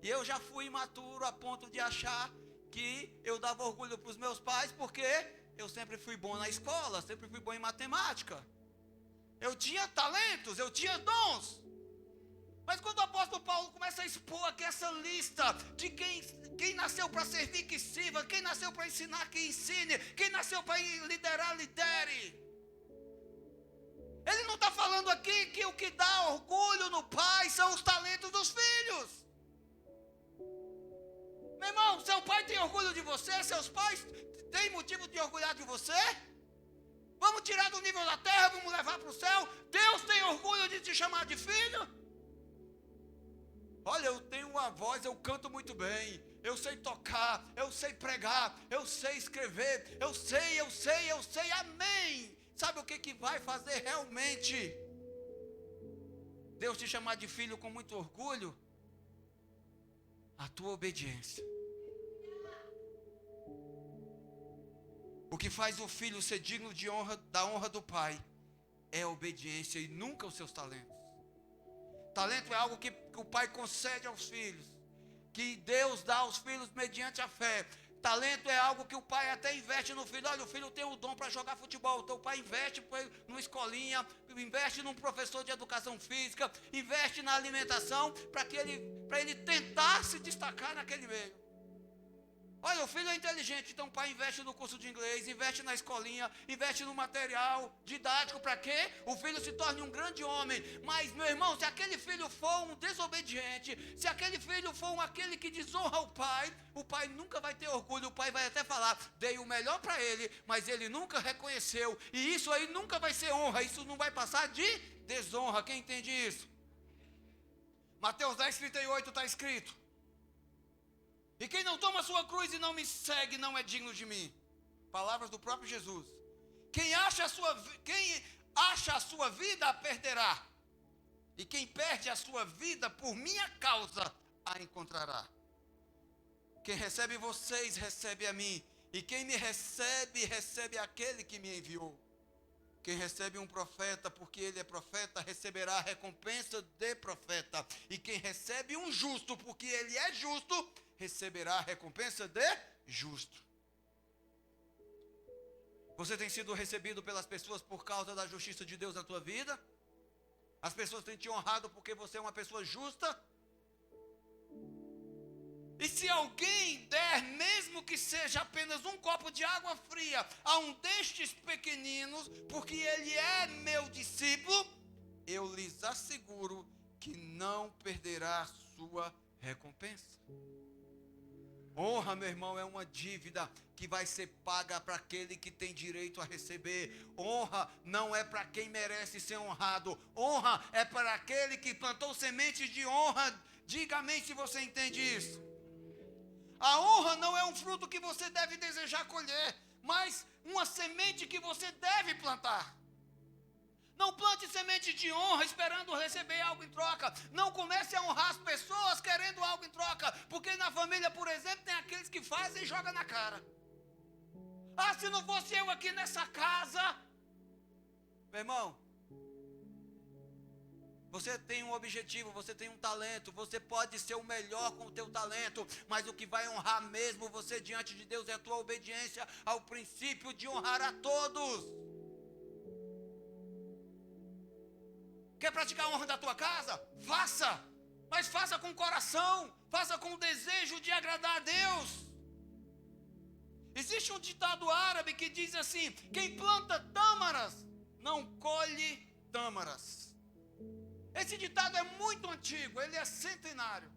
E eu já fui imaturo a ponto de achar que eu dava orgulho para os meus pais, porque eu sempre fui bom na escola, sempre fui bom em matemática. Eu tinha talentos, eu tinha dons. Mas quando o apóstolo Paulo começa a expor aqui essa lista de quem nasceu para servir, que sirva, quem nasceu para ensinar, que ensine, quem nasceu para liderar, lidere. Ele não está falando aqui que o que dá orgulho no pai são os talentos dos filhos. Meu irmão, seu pai tem orgulho de você, seus pais têm motivo de orgulhar de você? Vamos tirar do nível da terra, vamos levar para o céu? Deus tem orgulho de te chamar de filho? Olha, eu tenho uma voz, eu canto muito bem, eu sei tocar, eu sei pregar, eu sei escrever, eu sei, amém. Sabe o que vai fazer realmente Deus te chamar de filho com muito orgulho? A tua obediência. O que faz o filho ser digno de honra, da honra do pai, é a obediência e nunca os seus talentos. Talento é algo que o pai concede aos filhos, que Deus dá aos filhos mediante a fé. Talento é algo que o pai até investe no filho. Olha, o filho tem o dom para jogar futebol, então o pai investe numa escolinha, investe num professor de educação física, investe na alimentação, para ele tentar se destacar naquele meio. Olha, o filho é inteligente, então o pai investe no curso de inglês, investe na escolinha, investe no material didático, para quê? O filho se torne um grande homem. Mas, meu irmão, se aquele filho for um desobediente, se aquele filho for aquele que desonra o pai nunca vai ter orgulho, o pai vai até falar, dei o melhor para ele, mas ele nunca reconheceu, e isso aí nunca vai ser honra, isso não vai passar de desonra. Quem entende isso? Mateus 10:38 está escrito: e quem não toma sua cruz e não me segue não é digno de mim. Palavras do próprio Jesus. Quem acha a sua vida a perderá. E quem perde a sua vida por minha causa a encontrará. Quem recebe vocês recebe a mim. E quem me recebe, recebe aquele que me enviou. Quem recebe um profeta porque ele é profeta, receberá a recompensa de profeta. E quem recebe um justo porque ele é justo, receberá a recompensa de justo. Você tem sido recebido pelas pessoas por causa da justiça de Deus na tua vida? As pessoas têm te honrado porque você é uma pessoa justa? E se alguém der, mesmo que seja apenas um copo de água fria, a um destes pequeninos, porque ele é meu discípulo, eu lhes asseguro que não perderá a sua recompensa. Honra, meu irmão, é uma dívida que vai ser paga para aquele que tem direito a receber. Honra não é para quem merece ser honrado. Honra é para aquele que plantou sementes de honra. Diga amém se você entende isso. A honra não é um fruto que você deve desejar colher, mas uma semente que você deve plantar. Não plante semente de honra esperando receber algo em troca. Não comece a honrar as pessoas querendo algo em troca. Porque na família, por exemplo, tem aqueles que fazem e jogam na cara. Ah, se não fosse eu aqui nessa casa. Meu irmão, você tem um objetivo, você tem um talento, você pode ser o melhor com o teu talento, mas o que vai honrar mesmo você diante de Deus é a tua obediência ao princípio de honrar a todos. Quer praticar a honra da tua casa? Faça, mas faça com coração, faça com o desejo de agradar a Deus. Existe um ditado árabe que diz assim: quem planta tâmaras, não colhe tâmaras. Esse ditado é muito antigo, ele é centenário.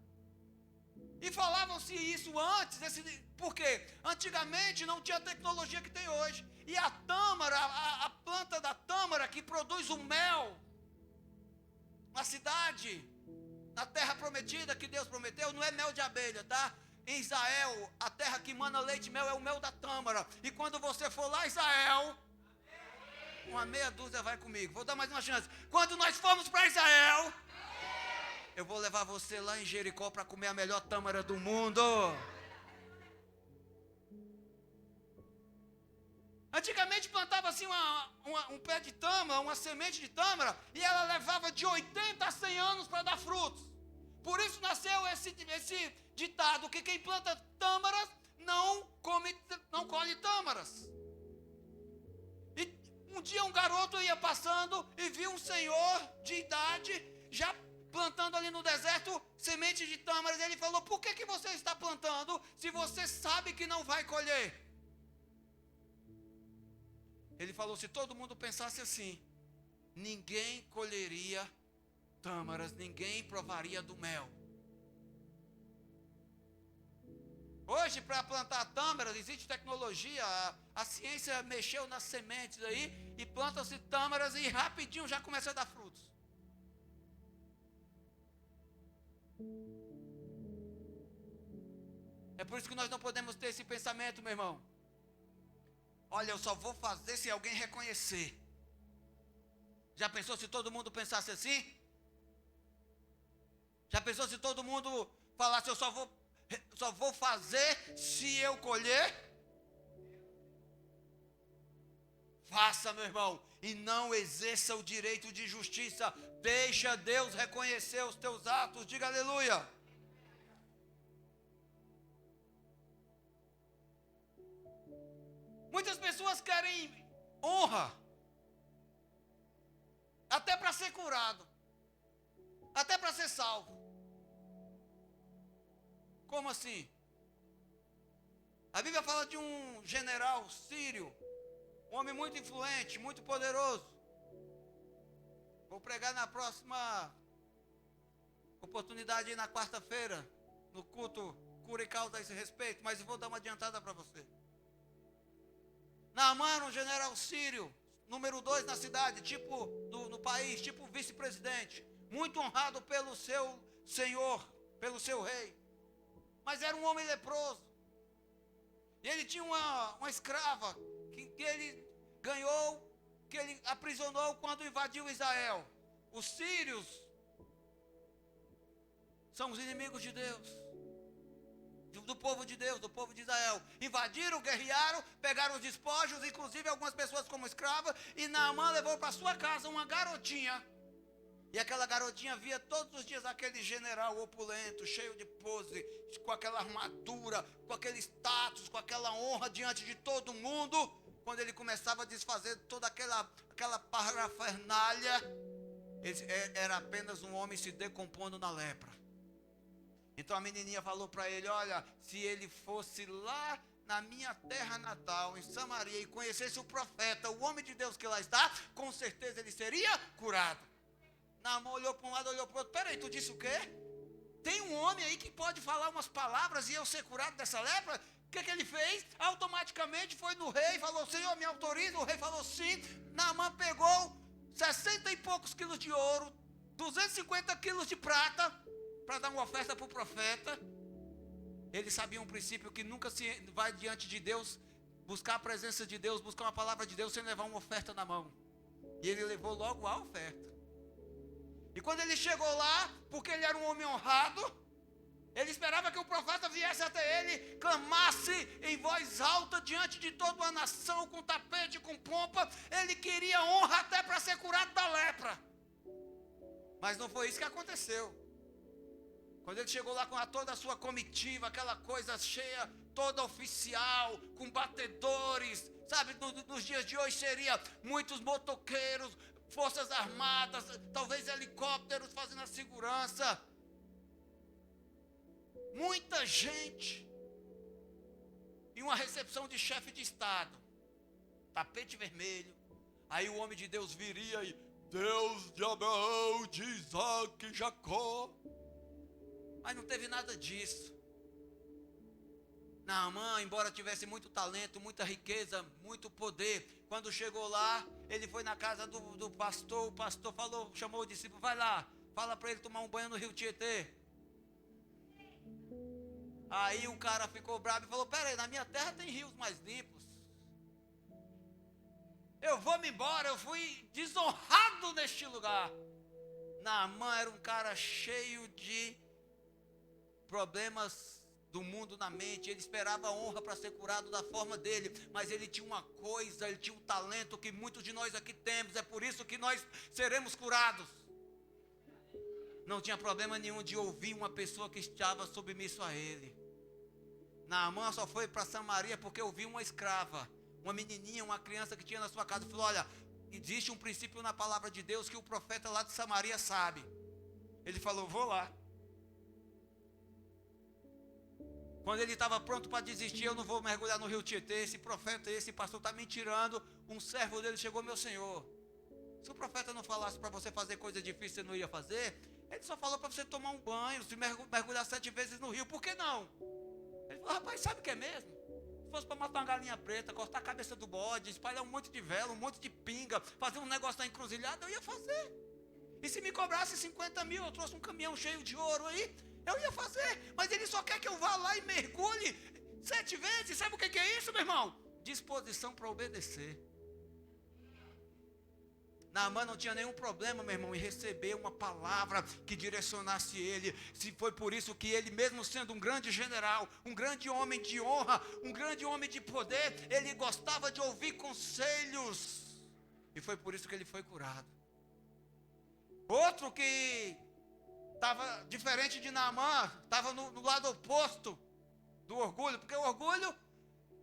E falavam-se isso antes, porque antigamente não tinha a tecnologia que tem hoje. E a tâmara, a planta da tâmara que produz o mel, na cidade, na terra prometida que Deus prometeu, não é mel de abelha, tá? Em Israel, a terra que mana leite e mel é o mel da tâmara. E quando você for lá em Israel, uma meia dúzia vai comigo. Vou dar mais uma chance. Quando nós formos para Israel, eu vou levar você lá em Jericó para comer a melhor tâmara do mundo. Antigamente plantava assim um pé de tâmara, uma semente de tâmara, e ela levava de 80 a 100 anos para dar frutos. Por isso nasceu esse ditado, que quem planta tâmaras não colhe tâmaras. E um dia um garoto ia passando e viu um senhor de idade, já plantando ali no deserto, semente de tâmaras. Ele falou: por que você está plantando, se você sabe que não vai colher? Ele falou: se todo mundo pensasse assim, ninguém colheria tâmaras, ninguém provaria do mel. Hoje, para plantar tâmaras, existe tecnologia, a ciência mexeu nas sementes aí, e plantam-se tâmaras e rapidinho já começa a dar frutos. É por isso que nós não podemos ter esse pensamento, meu irmão. Olha, eu só vou fazer se alguém reconhecer. Já pensou se todo mundo pensasse assim? Já pensou se todo mundo falasse: eu só vou fazer se eu colher? Faça, meu irmão, e não exerça o direito de justiça. Deixa Deus reconhecer os teus atos. Diga aleluia. Muitas pessoas querem honra, até para ser curado, até para ser salvo. Como assim? A Bíblia fala de um general sírio, um homem muito influente, muito poderoso. Vou pregar na próxima oportunidade, na quarta-feira, no culto Cura e Causa a esse respeito, mas eu vou dar uma adiantada para você. Naamã, um general sírio, número 2 na cidade, no país, tipo vice-presidente, muito honrado pelo seu senhor, pelo seu rei, mas era um homem leproso. E ele tinha uma escrava que ele ganhou, que ele aprisionou quando invadiu Israel. Os sírios são os inimigos de Deus, do povo de Deus, do povo de Israel. Invadiram, guerrearam, pegaram os despojos, inclusive algumas pessoas como escravas, e Naamã levou para sua casa uma garotinha. E aquela garotinha via todos os dias aquele general opulento, cheio de pose, com aquela armadura, com aquele status, com aquela honra diante de todo mundo. Quando ele começava a desfazer toda aquela parafernália, era apenas um homem se decompondo na lepra. Então a menininha falou para ele: olha, se ele fosse lá na minha terra natal, em Samaria, e conhecesse o profeta, o homem de Deus que lá está, com certeza ele seria curado. Naamã olhou para um lado, olhou para o outro: peraí, tu disse o quê? Tem um homem aí que pode falar umas palavras e eu ser curado dessa lepra? O que ele fez? Automaticamente foi no rei, falou: Senhor, me autoriza? O rei falou sim. Naamã pegou 60 e poucos quilos de ouro, 250 quilos de prata, para dar uma oferta para o profeta. Ele sabia um princípio que nunca se vai diante de Deus, buscar a presença de Deus, buscar uma palavra de Deus sem levar uma oferta na mão. E ele levou logo a oferta. E quando ele chegou lá, porque ele era um homem honrado, ele esperava que o profeta viesse até ele, clamasse em voz alta diante de toda uma nação, com tapete, com pompa. Ele queria honra até para ser curado da lepra. Mas não foi isso que aconteceu. Quando ele chegou lá com toda a sua comitiva, aquela coisa cheia, toda oficial, com batedores, sabe, nos dias de hoje seria muitos motoqueiros, forças armadas, talvez helicópteros fazendo a segurança. Muita gente. E uma recepção de chefe de estado. Tapete vermelho. Aí o homem de Deus viria e: Deus de Abraão, de Isaac e Jacó. Mas não teve nada disso. Naamã, embora tivesse muito talento, muita riqueza, muito poder, quando chegou lá, ele foi na casa do pastor. O pastor chamou o discípulo: vai lá, fala para ele tomar um banho no rio Tietê. Aí o cara ficou bravo e falou: peraí, na minha terra tem rios mais limpos. Eu vou me embora, eu fui desonrado neste lugar. Naamã era um cara cheio de problemas do mundo na mente. Ele esperava a honra para ser curado da forma dele, mas ele tinha uma coisa, ele tinha um talento que muitos de nós aqui temos. É por isso que nós seremos curados. Não tinha problema nenhum de ouvir uma pessoa que estava submisso a ele. Naamã só foi para Samaria porque ouviu uma escrava, uma menininha, uma criança que tinha na sua casa, falou: olha, existe um princípio na palavra de Deus que o profeta lá de Samaria sabe. Ele falou: vou lá. Quando ele estava pronto para desistir: eu não vou mergulhar no rio Tietê, esse profeta, esse pastor está me tirando. Um servo dele chegou: meu senhor, se o profeta não falasse para você fazer coisa difícil, você não ia fazer? Ele só falou para você tomar um banho, se mergulhar 7 vezes no rio, por que não? Ele falou: rapaz, sabe o que é mesmo? Se fosse para matar uma galinha preta, cortar a cabeça do bode, espalhar um monte de vela, um monte de pinga, fazer um negócio na encruzilhada, eu ia fazer. E se me cobrasse 50 mil, eu trouxe um caminhão cheio de ouro aí, eu ia fazer. Mas ele só quer que eu vá lá e mergulhe 7 vezes. Sabe o que é isso, meu irmão? Disposição para obedecer. Naamã não tinha nenhum problema, meu irmão, em receber uma palavra que direcionasse ele. Se foi por isso que ele, mesmo sendo um grande general, um grande homem de honra, um grande homem de poder, ele gostava de ouvir conselhos. E foi por isso que ele foi curado. Outro que estava diferente de Naamã, estava no lado oposto do orgulho, porque o orgulho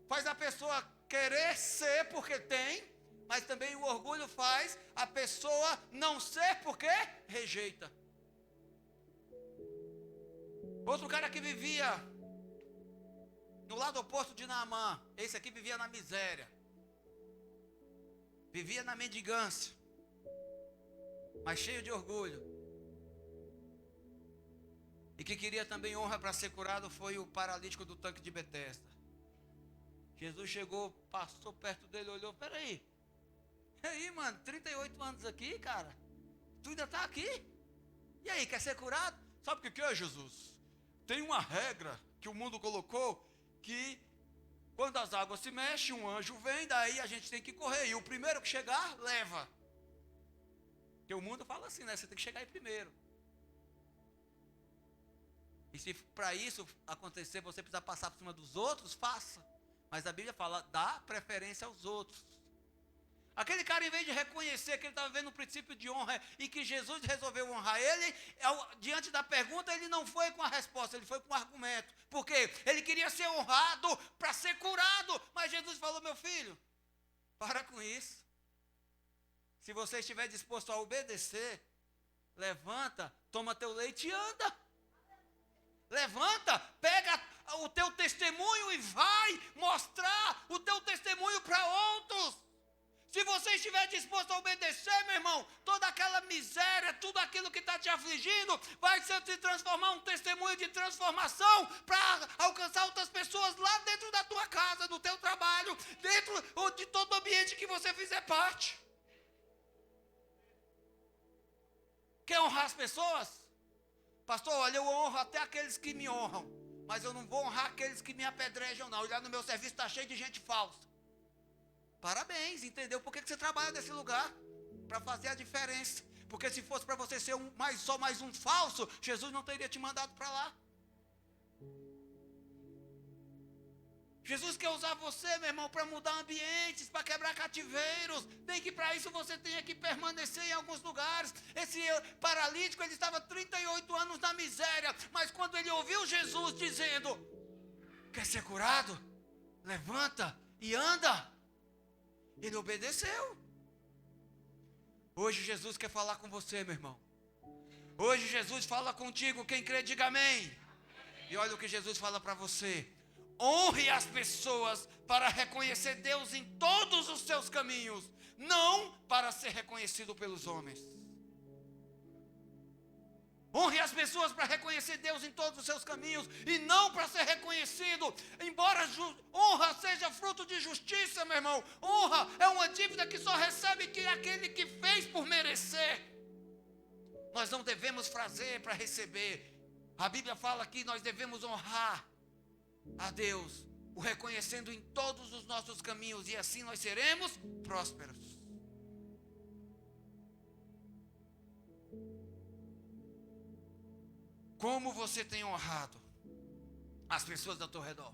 faz a pessoa querer ser porque tem, mas também o orgulho faz a pessoa não ser porque rejeita. Outro cara que vivia no lado oposto de Naamã, esse aqui vivia na miséria, vivia na mendigância, mas cheio de orgulho, e que queria também honra para ser curado, foi o paralítico do tanque de Betesda. Jesus chegou, passou perto dele, olhou: peraí, e aí, mano, 38 anos aqui, cara, tu ainda está aqui? E aí, quer ser curado? Sabe o que é, Jesus? Tem uma regra que o mundo colocou, que quando as águas se mexem, um anjo vem, daí a gente tem que correr, e o primeiro que chegar, leva. Porque o mundo fala assim, né? Você tem que chegar aí primeiro. E se para isso acontecer, você precisar passar por cima dos outros, faça. Mas a Bíblia fala: dá preferência aos outros. Aquele cara, em vez de reconhecer que ele estava vendo um princípio de honra e que Jesus resolveu honrar ele, diante da pergunta, ele não foi com a resposta, ele foi com o argumento. Por quê? Ele queria ser honrado para ser curado. Mas Jesus falou: meu filho, para com isso. Se você estiver disposto a obedecer, levanta, toma teu leite e anda. Levanta, pega o teu testemunho e vai mostrar o teu testemunho para outros. Se você estiver disposto a obedecer, meu irmão, toda aquela miséria, tudo aquilo que está te afligindo, vai se transformar um testemunho de transformação para alcançar outras pessoas lá dentro da tua casa, do teu trabalho, dentro de todo o ambiente que você fizer parte. Quer honrar as pessoas? Pastor, olha, eu honro até aqueles que me honram. mas eu não vou honrar aqueles que me apedrejam não. E lá no meu serviço está cheio de gente falsa. Parabéns, entendeu por que você trabalha nesse lugar? Para fazer a diferença. Porque se fosse para você ser só mais um falso, Jesus não teria te mandado para lá. Jesus quer usar você, meu irmão, para mudar ambientes, para quebrar cativeiros. Nem que para isso você tenha que permanecer em alguns lugares. Esse paralítico, ele estava 38 anos na miséria. Mas quando ele ouviu Jesus dizendo: quer ser curado? Levanta e anda. Ele obedeceu. Hoje Jesus quer falar com você, meu irmão. Hoje Jesus fala contigo. Quem crê, diga amém. E olha o que Jesus fala para você. Honre as pessoas para reconhecer Deus em todos os seus caminhos, não para ser reconhecido pelos homens. Honre as pessoas para reconhecer Deus em todos os seus caminhos e não para ser reconhecido. Embora honra seja fruto de justiça, meu irmão, honra é uma dívida que só recebe aquele que fez por merecer. Nós não devemos fazer para receber. A Bíblia fala que nós devemos honrar a Deus, o reconhecendo em todos os nossos caminhos, e assim nós seremos prósperos. Como você tem honrado as pessoas ao teu redor?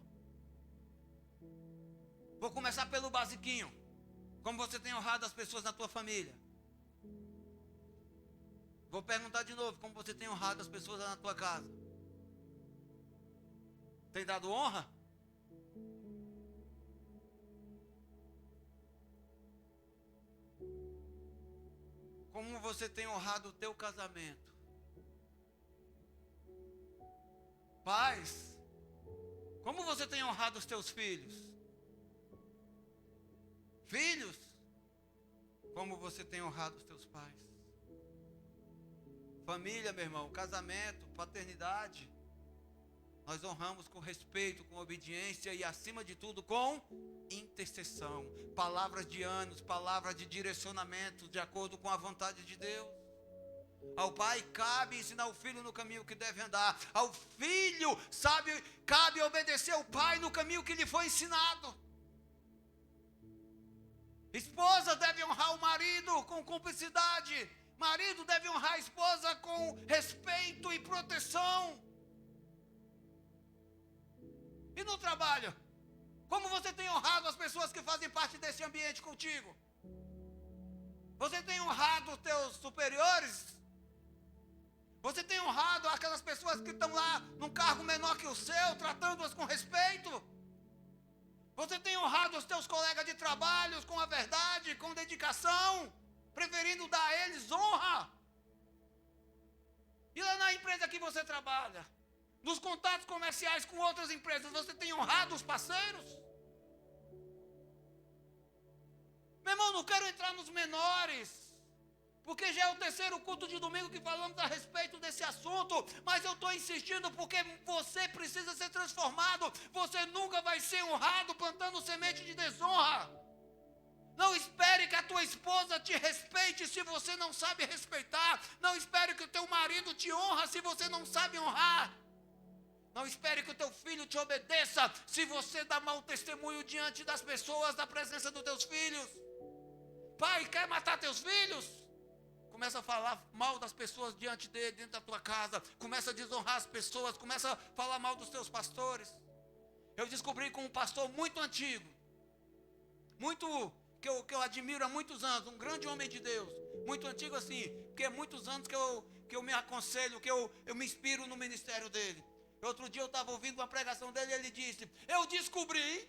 Vou começar pelo basiquinho. Como você tem honrado as pessoas na tua família? Vou perguntar de novo, como você tem honrado as pessoas na tua casa? Tem dado honra? Como você tem honrado o teu casamento? Pais, como você tem honrado os teus filhos? Filhos, como você tem honrado os teus pais? Família, meu irmão, casamento, paternidade, nós honramos com respeito, com obediência e, acima de tudo, com intercessão. Palavras de ânimo, palavras de direcionamento, de acordo com a vontade de Deus. Ao pai cabe ensinar o filho no caminho que deve andar. Ao filho cabe obedecer ao pai no caminho que lhe foi ensinado. Esposa deve honrar o marido com cumplicidade. Marido deve honrar a esposa com respeito e proteção. E no trabalho? Como você tem honrado as pessoas que fazem parte desse ambiente contigo? Você tem honrado os teus superiores? Você tem honrado aquelas pessoas que estão lá num cargo menor que o seu, tratando-as com respeito? Você tem honrado os teus colegas de trabalho com a verdade, com dedicação, preferindo dar a eles honra? E lá na empresa que você trabalha, nos contatos comerciais com outras empresas, você tem honrado os parceiros? Meu irmão, não quero entrar nos menores, porque já é o terceiro culto de domingo que falamos a respeito desse assunto, mas eu estou insistindo porque você precisa ser transformado. Você nunca vai ser honrado plantando semente de desonra. Não espere que a tua esposa te respeite se você não sabe respeitar. Não espere que o teu marido te honra se você não sabe honrar. Não espere que o teu filho te obedeça se você dá mau testemunho diante das pessoas, da presença dos teus filhos. Pai, quer matar teus filhos? Começa a falar mal das pessoas diante dele, dentro da tua casa. Começa a desonrar as pessoas, começa a falar mal dos teus pastores. Eu descobri com um pastor muito antigo, que eu admiro há muitos anos, um grande homem de Deus, muito antigo assim, porque há muitos anos que eu me aconselho, que eu me inspiro no ministério dele. Outro dia eu estava ouvindo uma pregação dele e ele disse: eu descobri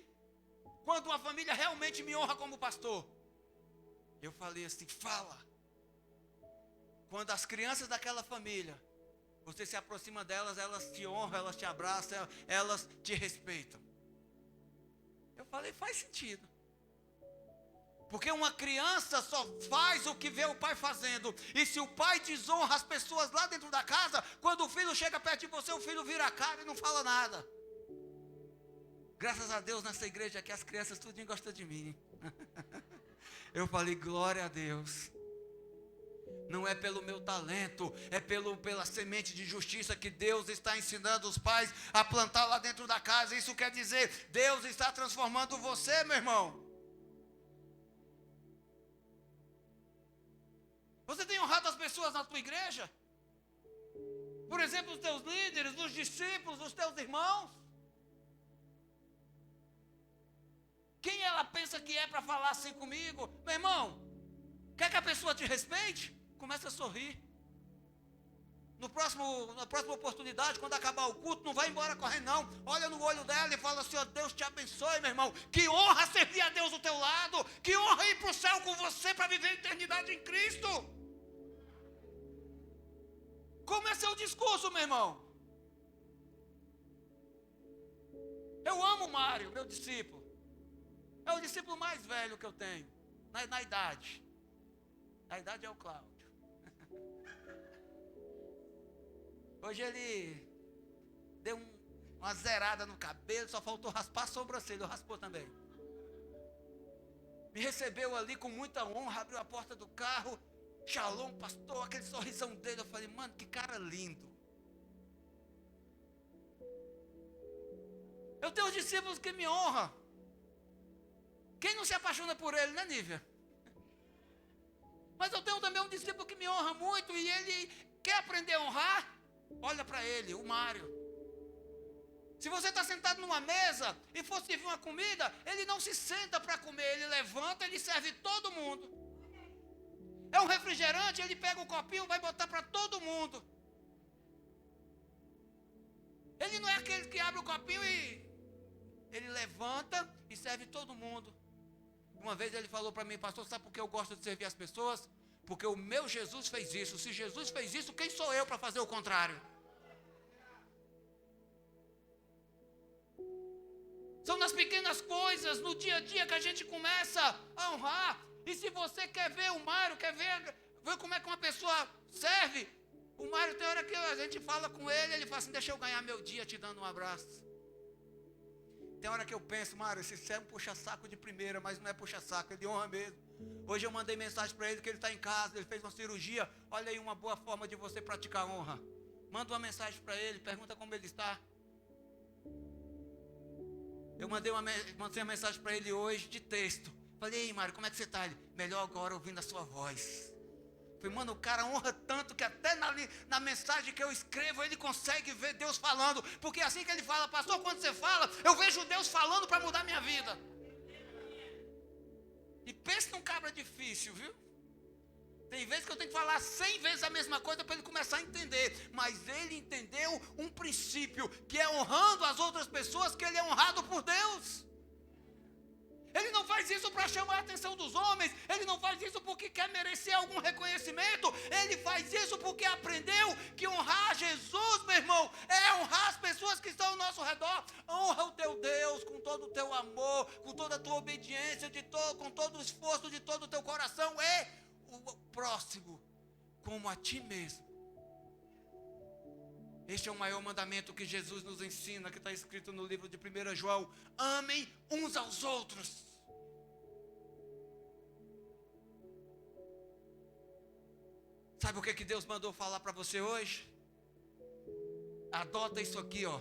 quando uma família realmente me honra como pastor. Eu falei assim: fala. Quando as crianças daquela família, você se aproxima delas, elas te honram, elas te abraçam, elas te respeitam. Eu falei: faz sentido. Porque uma criança só faz o que vê o pai fazendo. E se o pai desonra as pessoas lá dentro da casa, quando o filho chega perto de você, o filho vira a cara e não fala nada. Graças a Deus, nessa igreja aqui, as crianças tudinho gostam de mim. Eu falei: glória a Deus. Não é pelo meu talento, é pela semente de justiça que Deus está ensinando os pais a plantar lá dentro da casa. Isso quer dizer, Deus está transformando você, meu irmão. Você tem honrado as pessoas na tua igreja? Por exemplo, os teus líderes, os discípulos, os teus irmãos? Quem ela pensa que é para falar assim comigo? Meu irmão, quer que a pessoa te respeite? Começa a sorrir. Na próxima oportunidade, quando acabar o culto, não vai embora correndo não. Olha no olho dela e fala assim, ó, Deus te abençoe, meu irmão. Que honra servir a Deus do teu lado. Que honra ir para o céu com você para viver a eternidade em Cristo. Como é seu discurso, meu irmão? Eu amo o Mário, meu discípulo. É o discípulo mais velho que eu tenho, na idade. A idade é o Cláudio. Hoje ele deu uma zerada no cabelo, só faltou raspar a sobrancelha, raspou também. Me recebeu ali com muita honra, abriu a porta do carro, shalom, pastor, aquele sorrisão dele. Eu falei, mano, que cara lindo. Eu tenho os discípulos que me honram. Quem não se apaixona por ele, né, Nívia? Mas eu tenho também um discípulo que me honra muito e ele quer aprender a honrar. Olha para ele, o Mário. Se você está sentado numa mesa e for servir uma comida, ele não se senta para comer, ele levanta, ele serve todo mundo. É um refrigerante, ele pega um copinho, vai botar para todo mundo. Ele não é aquele que abre o copinho e ele levanta e serve todo mundo. Uma vez ele falou para mim, pastor, sabe por que eu gosto de servir as pessoas? Porque o meu Jesus fez isso. Se Jesus fez isso, quem sou eu para fazer o contrário? São nas pequenas coisas, no dia a dia, que a gente começa a honrar. E se você quer ver o Mário, quer ver como é que uma pessoa serve, o Mário tem hora que a gente fala com ele, ele fala assim, deixa eu ganhar meu dia te dando um abraço. Tem hora que eu penso, Mário, esse é um puxa-saco de primeira, mas não é puxa-saco, é de honra mesmo. Hoje eu mandei mensagem para ele que ele está em casa, ele fez uma cirurgia. Olha aí uma boa forma de você praticar honra. Manda uma mensagem para ele, pergunta como ele está. Eu mandei uma mensagem para ele hoje de texto. Falei, ei Mário, como é que você está? Ele, melhor agora ouvindo a sua voz. Falei, mano, o cara honra tanto que até na mensagem que eu escrevo, ele consegue ver Deus falando. Porque assim que ele fala, pastor, quando você fala, eu vejo Deus falando para mudar minha vida. E pense num cabra difícil, viu? Tem vezes que eu tenho que falar 100 vezes a mesma coisa para ele começar a entender. Mas ele entendeu um princípio, que é honrando as outras pessoas, que ele é honrado por Deus. Ele não faz isso para chamar a atenção dos homens. Ele não faz isso porque quer merecer algum reconhecimento. Ele faz isso porque aprendeu que honrar Jesus, meu irmão, é honrar as pessoas que estão ao nosso redor. Honra o teu Deus com todo o teu amor, com toda a tua obediência, com todo o esforço de todo o teu coração. É o próximo como a ti mesmo. Este é o maior mandamento que Jesus nos ensina, que está escrito no livro de 1 João. Amem uns aos outros. Sabe o que Deus mandou falar para você hoje? Adota isso aqui, ó.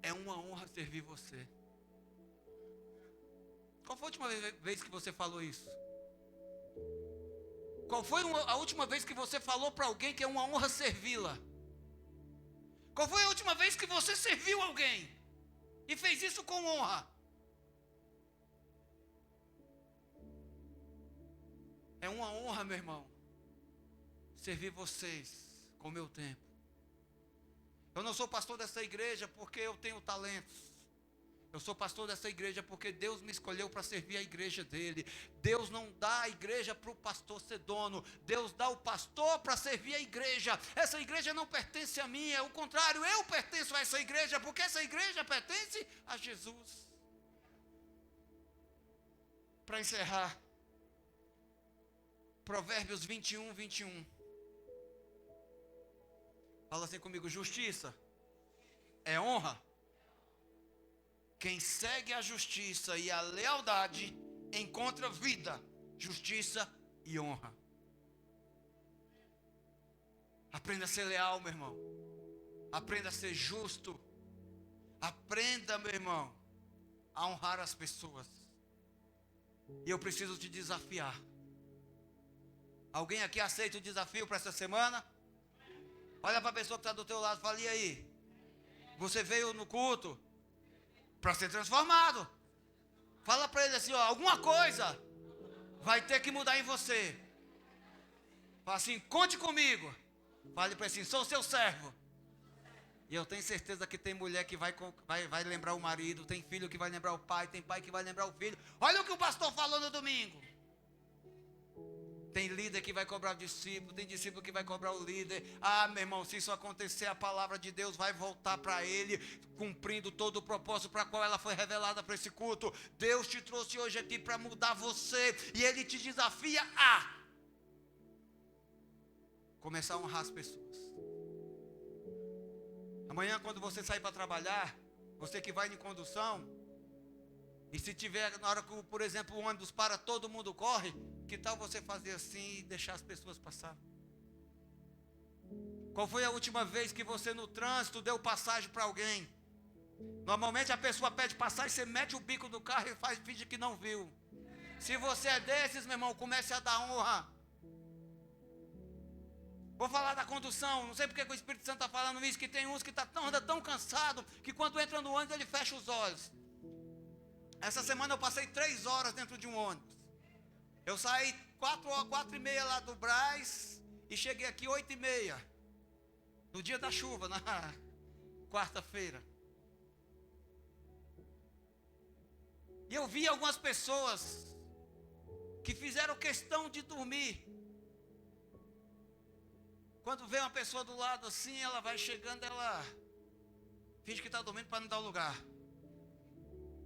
É uma honra servir você. Qual foi a última vez que você falou isso? Qual foi a última vez que você falou para alguém que é uma honra servi-la? Qual foi a última vez que você serviu alguém e fez isso com honra? É uma honra, meu irmão, servir vocês com o meu tempo. Eu não sou pastor dessa igreja porque eu tenho talentos. Eu sou pastor dessa igreja porque Deus me escolheu para servir a igreja dele. Deus não dá a igreja para o pastor ser dono. Deus dá o pastor para servir a igreja. Essa igreja não pertence a mim, é o contrário. Eu pertenço a essa igreja porque essa igreja pertence a Jesus. Para encerrar, Provérbios 21, 21. Fala assim comigo, justiça é honra. Quem segue a justiça e a lealdade encontra vida justiça e honra. Aprenda a ser leal, meu irmão. Aprenda a ser justo. Aprenda, meu irmão, a honrar as pessoas. E eu preciso te desafiar. Alguém aqui aceita o desafio para essa semana? Olha para a pessoa que está do teu lado e fala: e aí? Você veio no culto para ser transformado. Fala para ele assim, ó, alguma coisa vai ter que mudar em você. Fala assim: conte comigo. Fale para ele assim: sou seu servo. E eu tenho certeza que tem mulher que vai lembrar o marido, tem filho que vai lembrar o pai, tem pai que vai lembrar o filho. Olha o que o pastor falou no domingo. Tem líder que vai cobrar o discípulo, tem discípulo que vai cobrar o líder. Ah, meu irmão, se isso acontecer, a palavra de Deus vai voltar para ele, cumprindo todo o propósito para qual ela foi revelada para esse culto. Deus te trouxe hoje aqui para mudar você, e Ele te desafia a começar a honrar as pessoas. Amanhã, quando você sair para trabalhar, você que vai em condução, e se tiver, na hora que, por exemplo, o ônibus para, todo mundo corre, que tal você fazer assim e deixar as pessoas passar? Qual foi a última vez que você no trânsito deu passagem para alguém? Normalmente a pessoa pede passagem, você mete o bico do carro e finge que não viu. Se você é desses, meu irmão, comece a dar honra. Vou falar da condução, não sei porque o Espírito Santo está falando isso, que tem uns que anda tão cansado, que quando entra no ônibus ele fecha os olhos. Essa semana eu passei 3 horas dentro de um ônibus. Eu saí 4h30 lá do Brás, e cheguei aqui 8h30, no dia da chuva, na quarta-feira. E eu vi algumas pessoas que fizeram questão de dormir. Quando vê uma pessoa do lado assim, ela vai chegando, ela finge que está dormindo para não dar o lugar.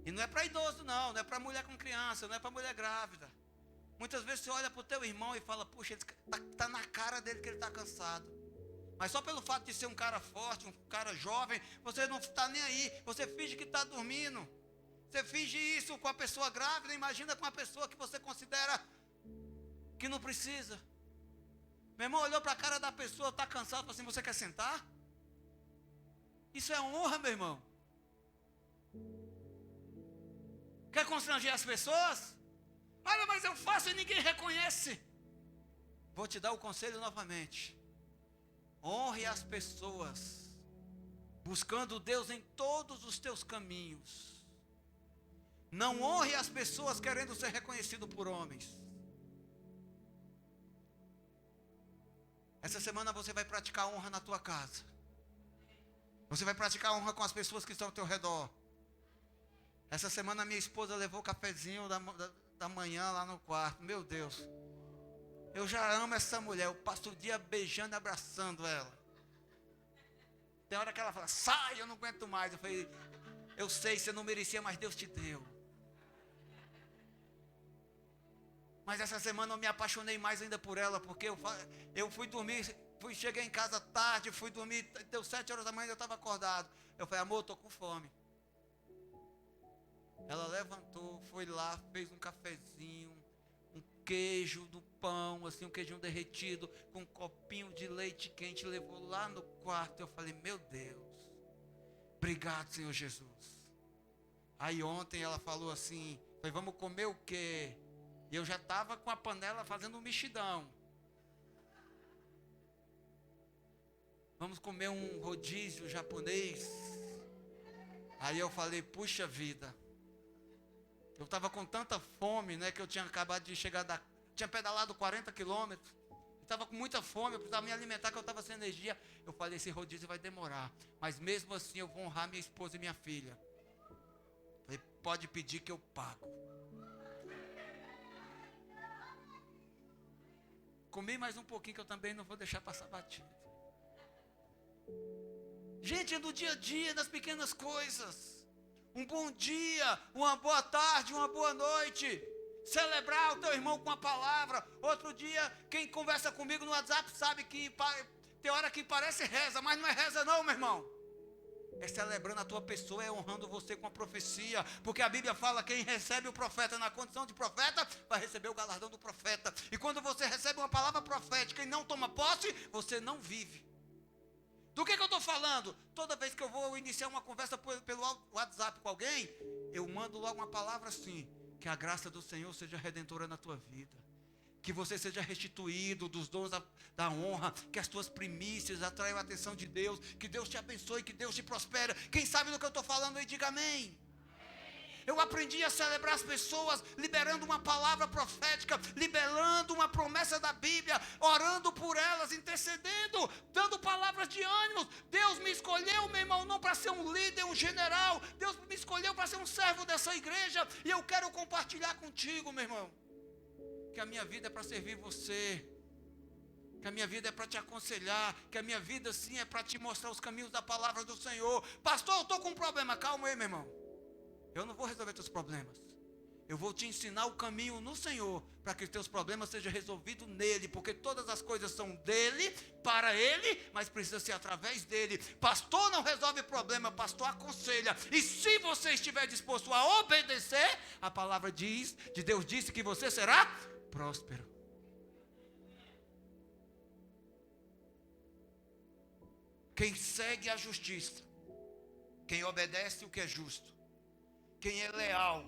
E não é para idoso não é para mulher com criança, não é para mulher grávida. Muitas vezes você olha para o teu irmão e fala: puxa, está na cara dele que ele está cansado. Mas só pelo fato de ser um cara forte, um cara jovem, você não está nem aí, você finge que está dormindo. Você finge isso com a pessoa grávida, imagina com a pessoa que você considera que não precisa. Meu irmão olhou para a cara da pessoa, está cansado, falou assim: você quer sentar? Isso é honra, meu irmão. Quer constranger as pessoas? Olha, mas eu faço e ninguém reconhece. Vou te dar o conselho novamente. Honre as pessoas, buscando Deus em todos os teus caminhos. Não honre as pessoas querendo ser reconhecido por homens. Essa semana você vai praticar honra na tua casa. Você vai praticar honra com as pessoas que estão ao teu redor. Essa semana minha esposa levou o cafezinho da manhã lá no quarto. Meu Deus, eu já amo essa mulher. Eu passo o dia beijando e abraçando ela. Tem hora que ela fala: sai, eu não aguento mais. Eu falei: eu sei, você não merecia, mas Deus te deu. Mas essa semana eu me apaixonei mais ainda por ela, porque eu fui dormir, cheguei em casa tarde, fui dormir, deu 7 horas da manhã, eu estava acordado. Eu falei: amor, estou com fome. Ela levantou, foi lá, fez um cafezinho, um queijo do pão, assim, um queijinho derretido, com um copinho de leite quente, levou lá no quarto. Eu falei: meu Deus, obrigado, Senhor Jesus. Aí ontem ela falou assim, falei: vamos comer o quê? E eu já estava com a panela fazendo um mexidão. Vamos comer um rodízio japonês. Aí eu falei: puxa vida. Eu estava com tanta fome, né, que eu tinha acabado de chegar tinha pedalado 40 quilômetros. Estava com muita fome, eu precisava me alimentar, que eu estava sem energia. Eu falei: esse rodízio vai demorar, mas mesmo assim eu vou honrar minha esposa e minha filha. Falei: pode pedir que eu pago. Comi mais um pouquinho, que eu também não vou deixar passar batido. Gente, é do dia a dia, das pequenas coisas. Um bom dia, uma boa tarde, uma boa noite. Celebrar o teu irmão com a palavra. Outro dia, quem conversa comigo no WhatsApp sabe que tem hora que parece reza, mas não é reza não, meu irmão. é celebrando a tua pessoa, é honrando você com a profecia, porque a Bíblia fala que quem recebe o profeta na condição de profeta, vai receber o galardão do profeta, e quando você recebe uma palavra profética e não toma posse, você não vive. Do que eu estou falando? Toda vez que eu vou iniciar uma conversa pelo WhatsApp com alguém, eu mando logo uma palavra assim, que a graça do Senhor seja redentora na tua vida, que você seja restituído dos dons da honra, que as tuas primícias atraiam a atenção de Deus, que Deus te abençoe, que Deus te prospere. Quem sabe do que eu estou falando aí, diga amém. Eu aprendi a celebrar as pessoas, liberando uma palavra profética, liberando uma promessa da Bíblia, orando por elas, intercedendo, dando palavras de ânimo. Deus me escolheu, meu irmão, não para ser um líder, um general. Deus me escolheu para ser um servo dessa igreja, e eu quero compartilhar contigo, meu irmão, que a minha vida é para servir você, que a minha vida é para te aconselhar, que a minha vida sim é para te mostrar os caminhos da palavra do Senhor. Pastor, eu estou com um problema. Calma aí, meu irmão, eu não vou resolver teus problemas, eu vou te ensinar o caminho no Senhor, para que os teus problemas sejam resolvidos nele, porque todas as coisas são dele, para ele, mas precisa ser através dele. Pastor não resolve problema, pastor aconselha, e se você estiver disposto a obedecer, a palavra de Deus disse que você será próspero. Quem segue a justiça, quem obedece o que é justo, quem é leal,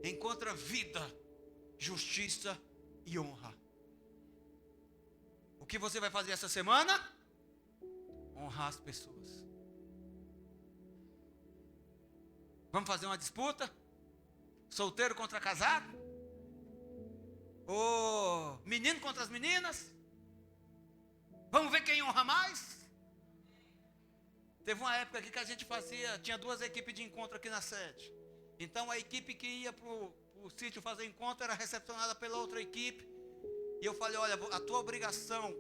encontra vida, justiça e honra. O que você vai fazer essa semana? Honrar as pessoas. Vamos fazer uma disputa? Solteiro contra casado? Ou menino contra as meninas? Vamos ver quem honra mais? Teve uma época aqui que a gente tinha 2 equipes de encontro aqui na sede. Então a equipe que ia para o sítio fazer encontro era recepcionada pela outra equipe. E eu falei, olha, a tua obrigação,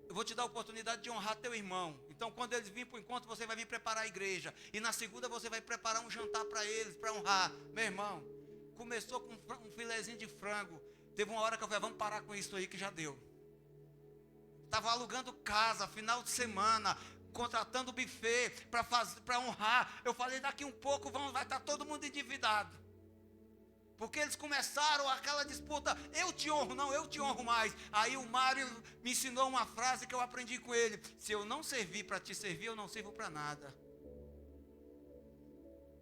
eu vou te dar a oportunidade de honrar teu irmão. Então quando eles virem para o encontro, você vai vir preparar a igreja. E na segunda você vai preparar um jantar para eles, para honrar. Meu irmão, começou com um filezinho de frango. Teve uma hora que eu falei, vamos parar com isso aí que já deu. Estava alugando casa, final de semana, contratando buffet para honrar. Eu falei, daqui um pouco vai estar todo mundo endividado. Porque eles começaram aquela disputa, eu te honro, não, eu te honro mais. Aí o Mário me ensinou uma frase que eu aprendi com ele: se eu não servir para te servir, eu não sirvo para nada.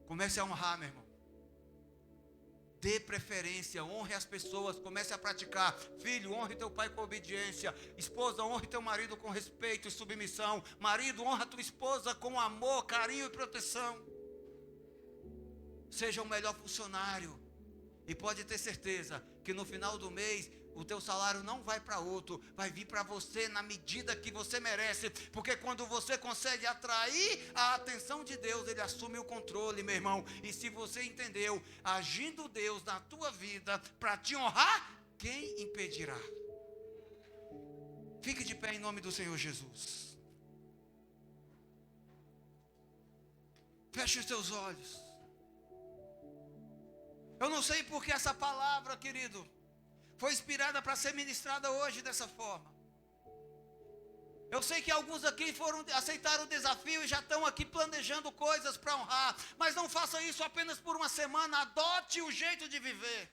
Comece a honrar, meu irmão. Dê preferência, honre as pessoas, comece a praticar. Filho, honre teu pai com obediência. Esposa, honre teu marido com respeito e submissão. Marido, honra tua esposa com amor, carinho e proteção. Seja o melhor funcionário. E pode ter certeza que no final do mês o teu salário não vai para outro, vai vir para você na medida que você merece. Porque quando você consegue atrair a atenção de Deus, Ele assume o controle, meu irmão. E se você entendeu, agindo Deus na tua vida para te honrar, quem impedirá? Fique de pé em nome do Senhor Jesus. Feche os teus olhos. Eu não sei porque essa palavra, querido, foi inspirada para ser ministrada hoje dessa forma. Eu sei que alguns aqui aceitaram o desafio e já estão aqui planejando coisas para honrar. Mas não faça isso apenas por uma semana. Adote o jeito de viver.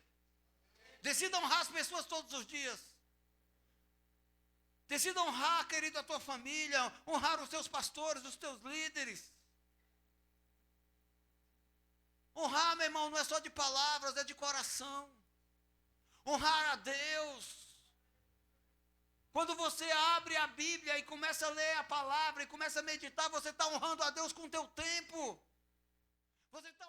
Decida honrar as pessoas todos os dias. Decida honrar, querido, a tua família. Honrar os teus pastores, os teus líderes. Honrar, meu irmão, não é só de palavras, é de coração. Honrar a Deus. Quando você abre a Bíblia e começa a ler a palavra e começa a meditar, você está honrando a Deus com o teu tempo. Você está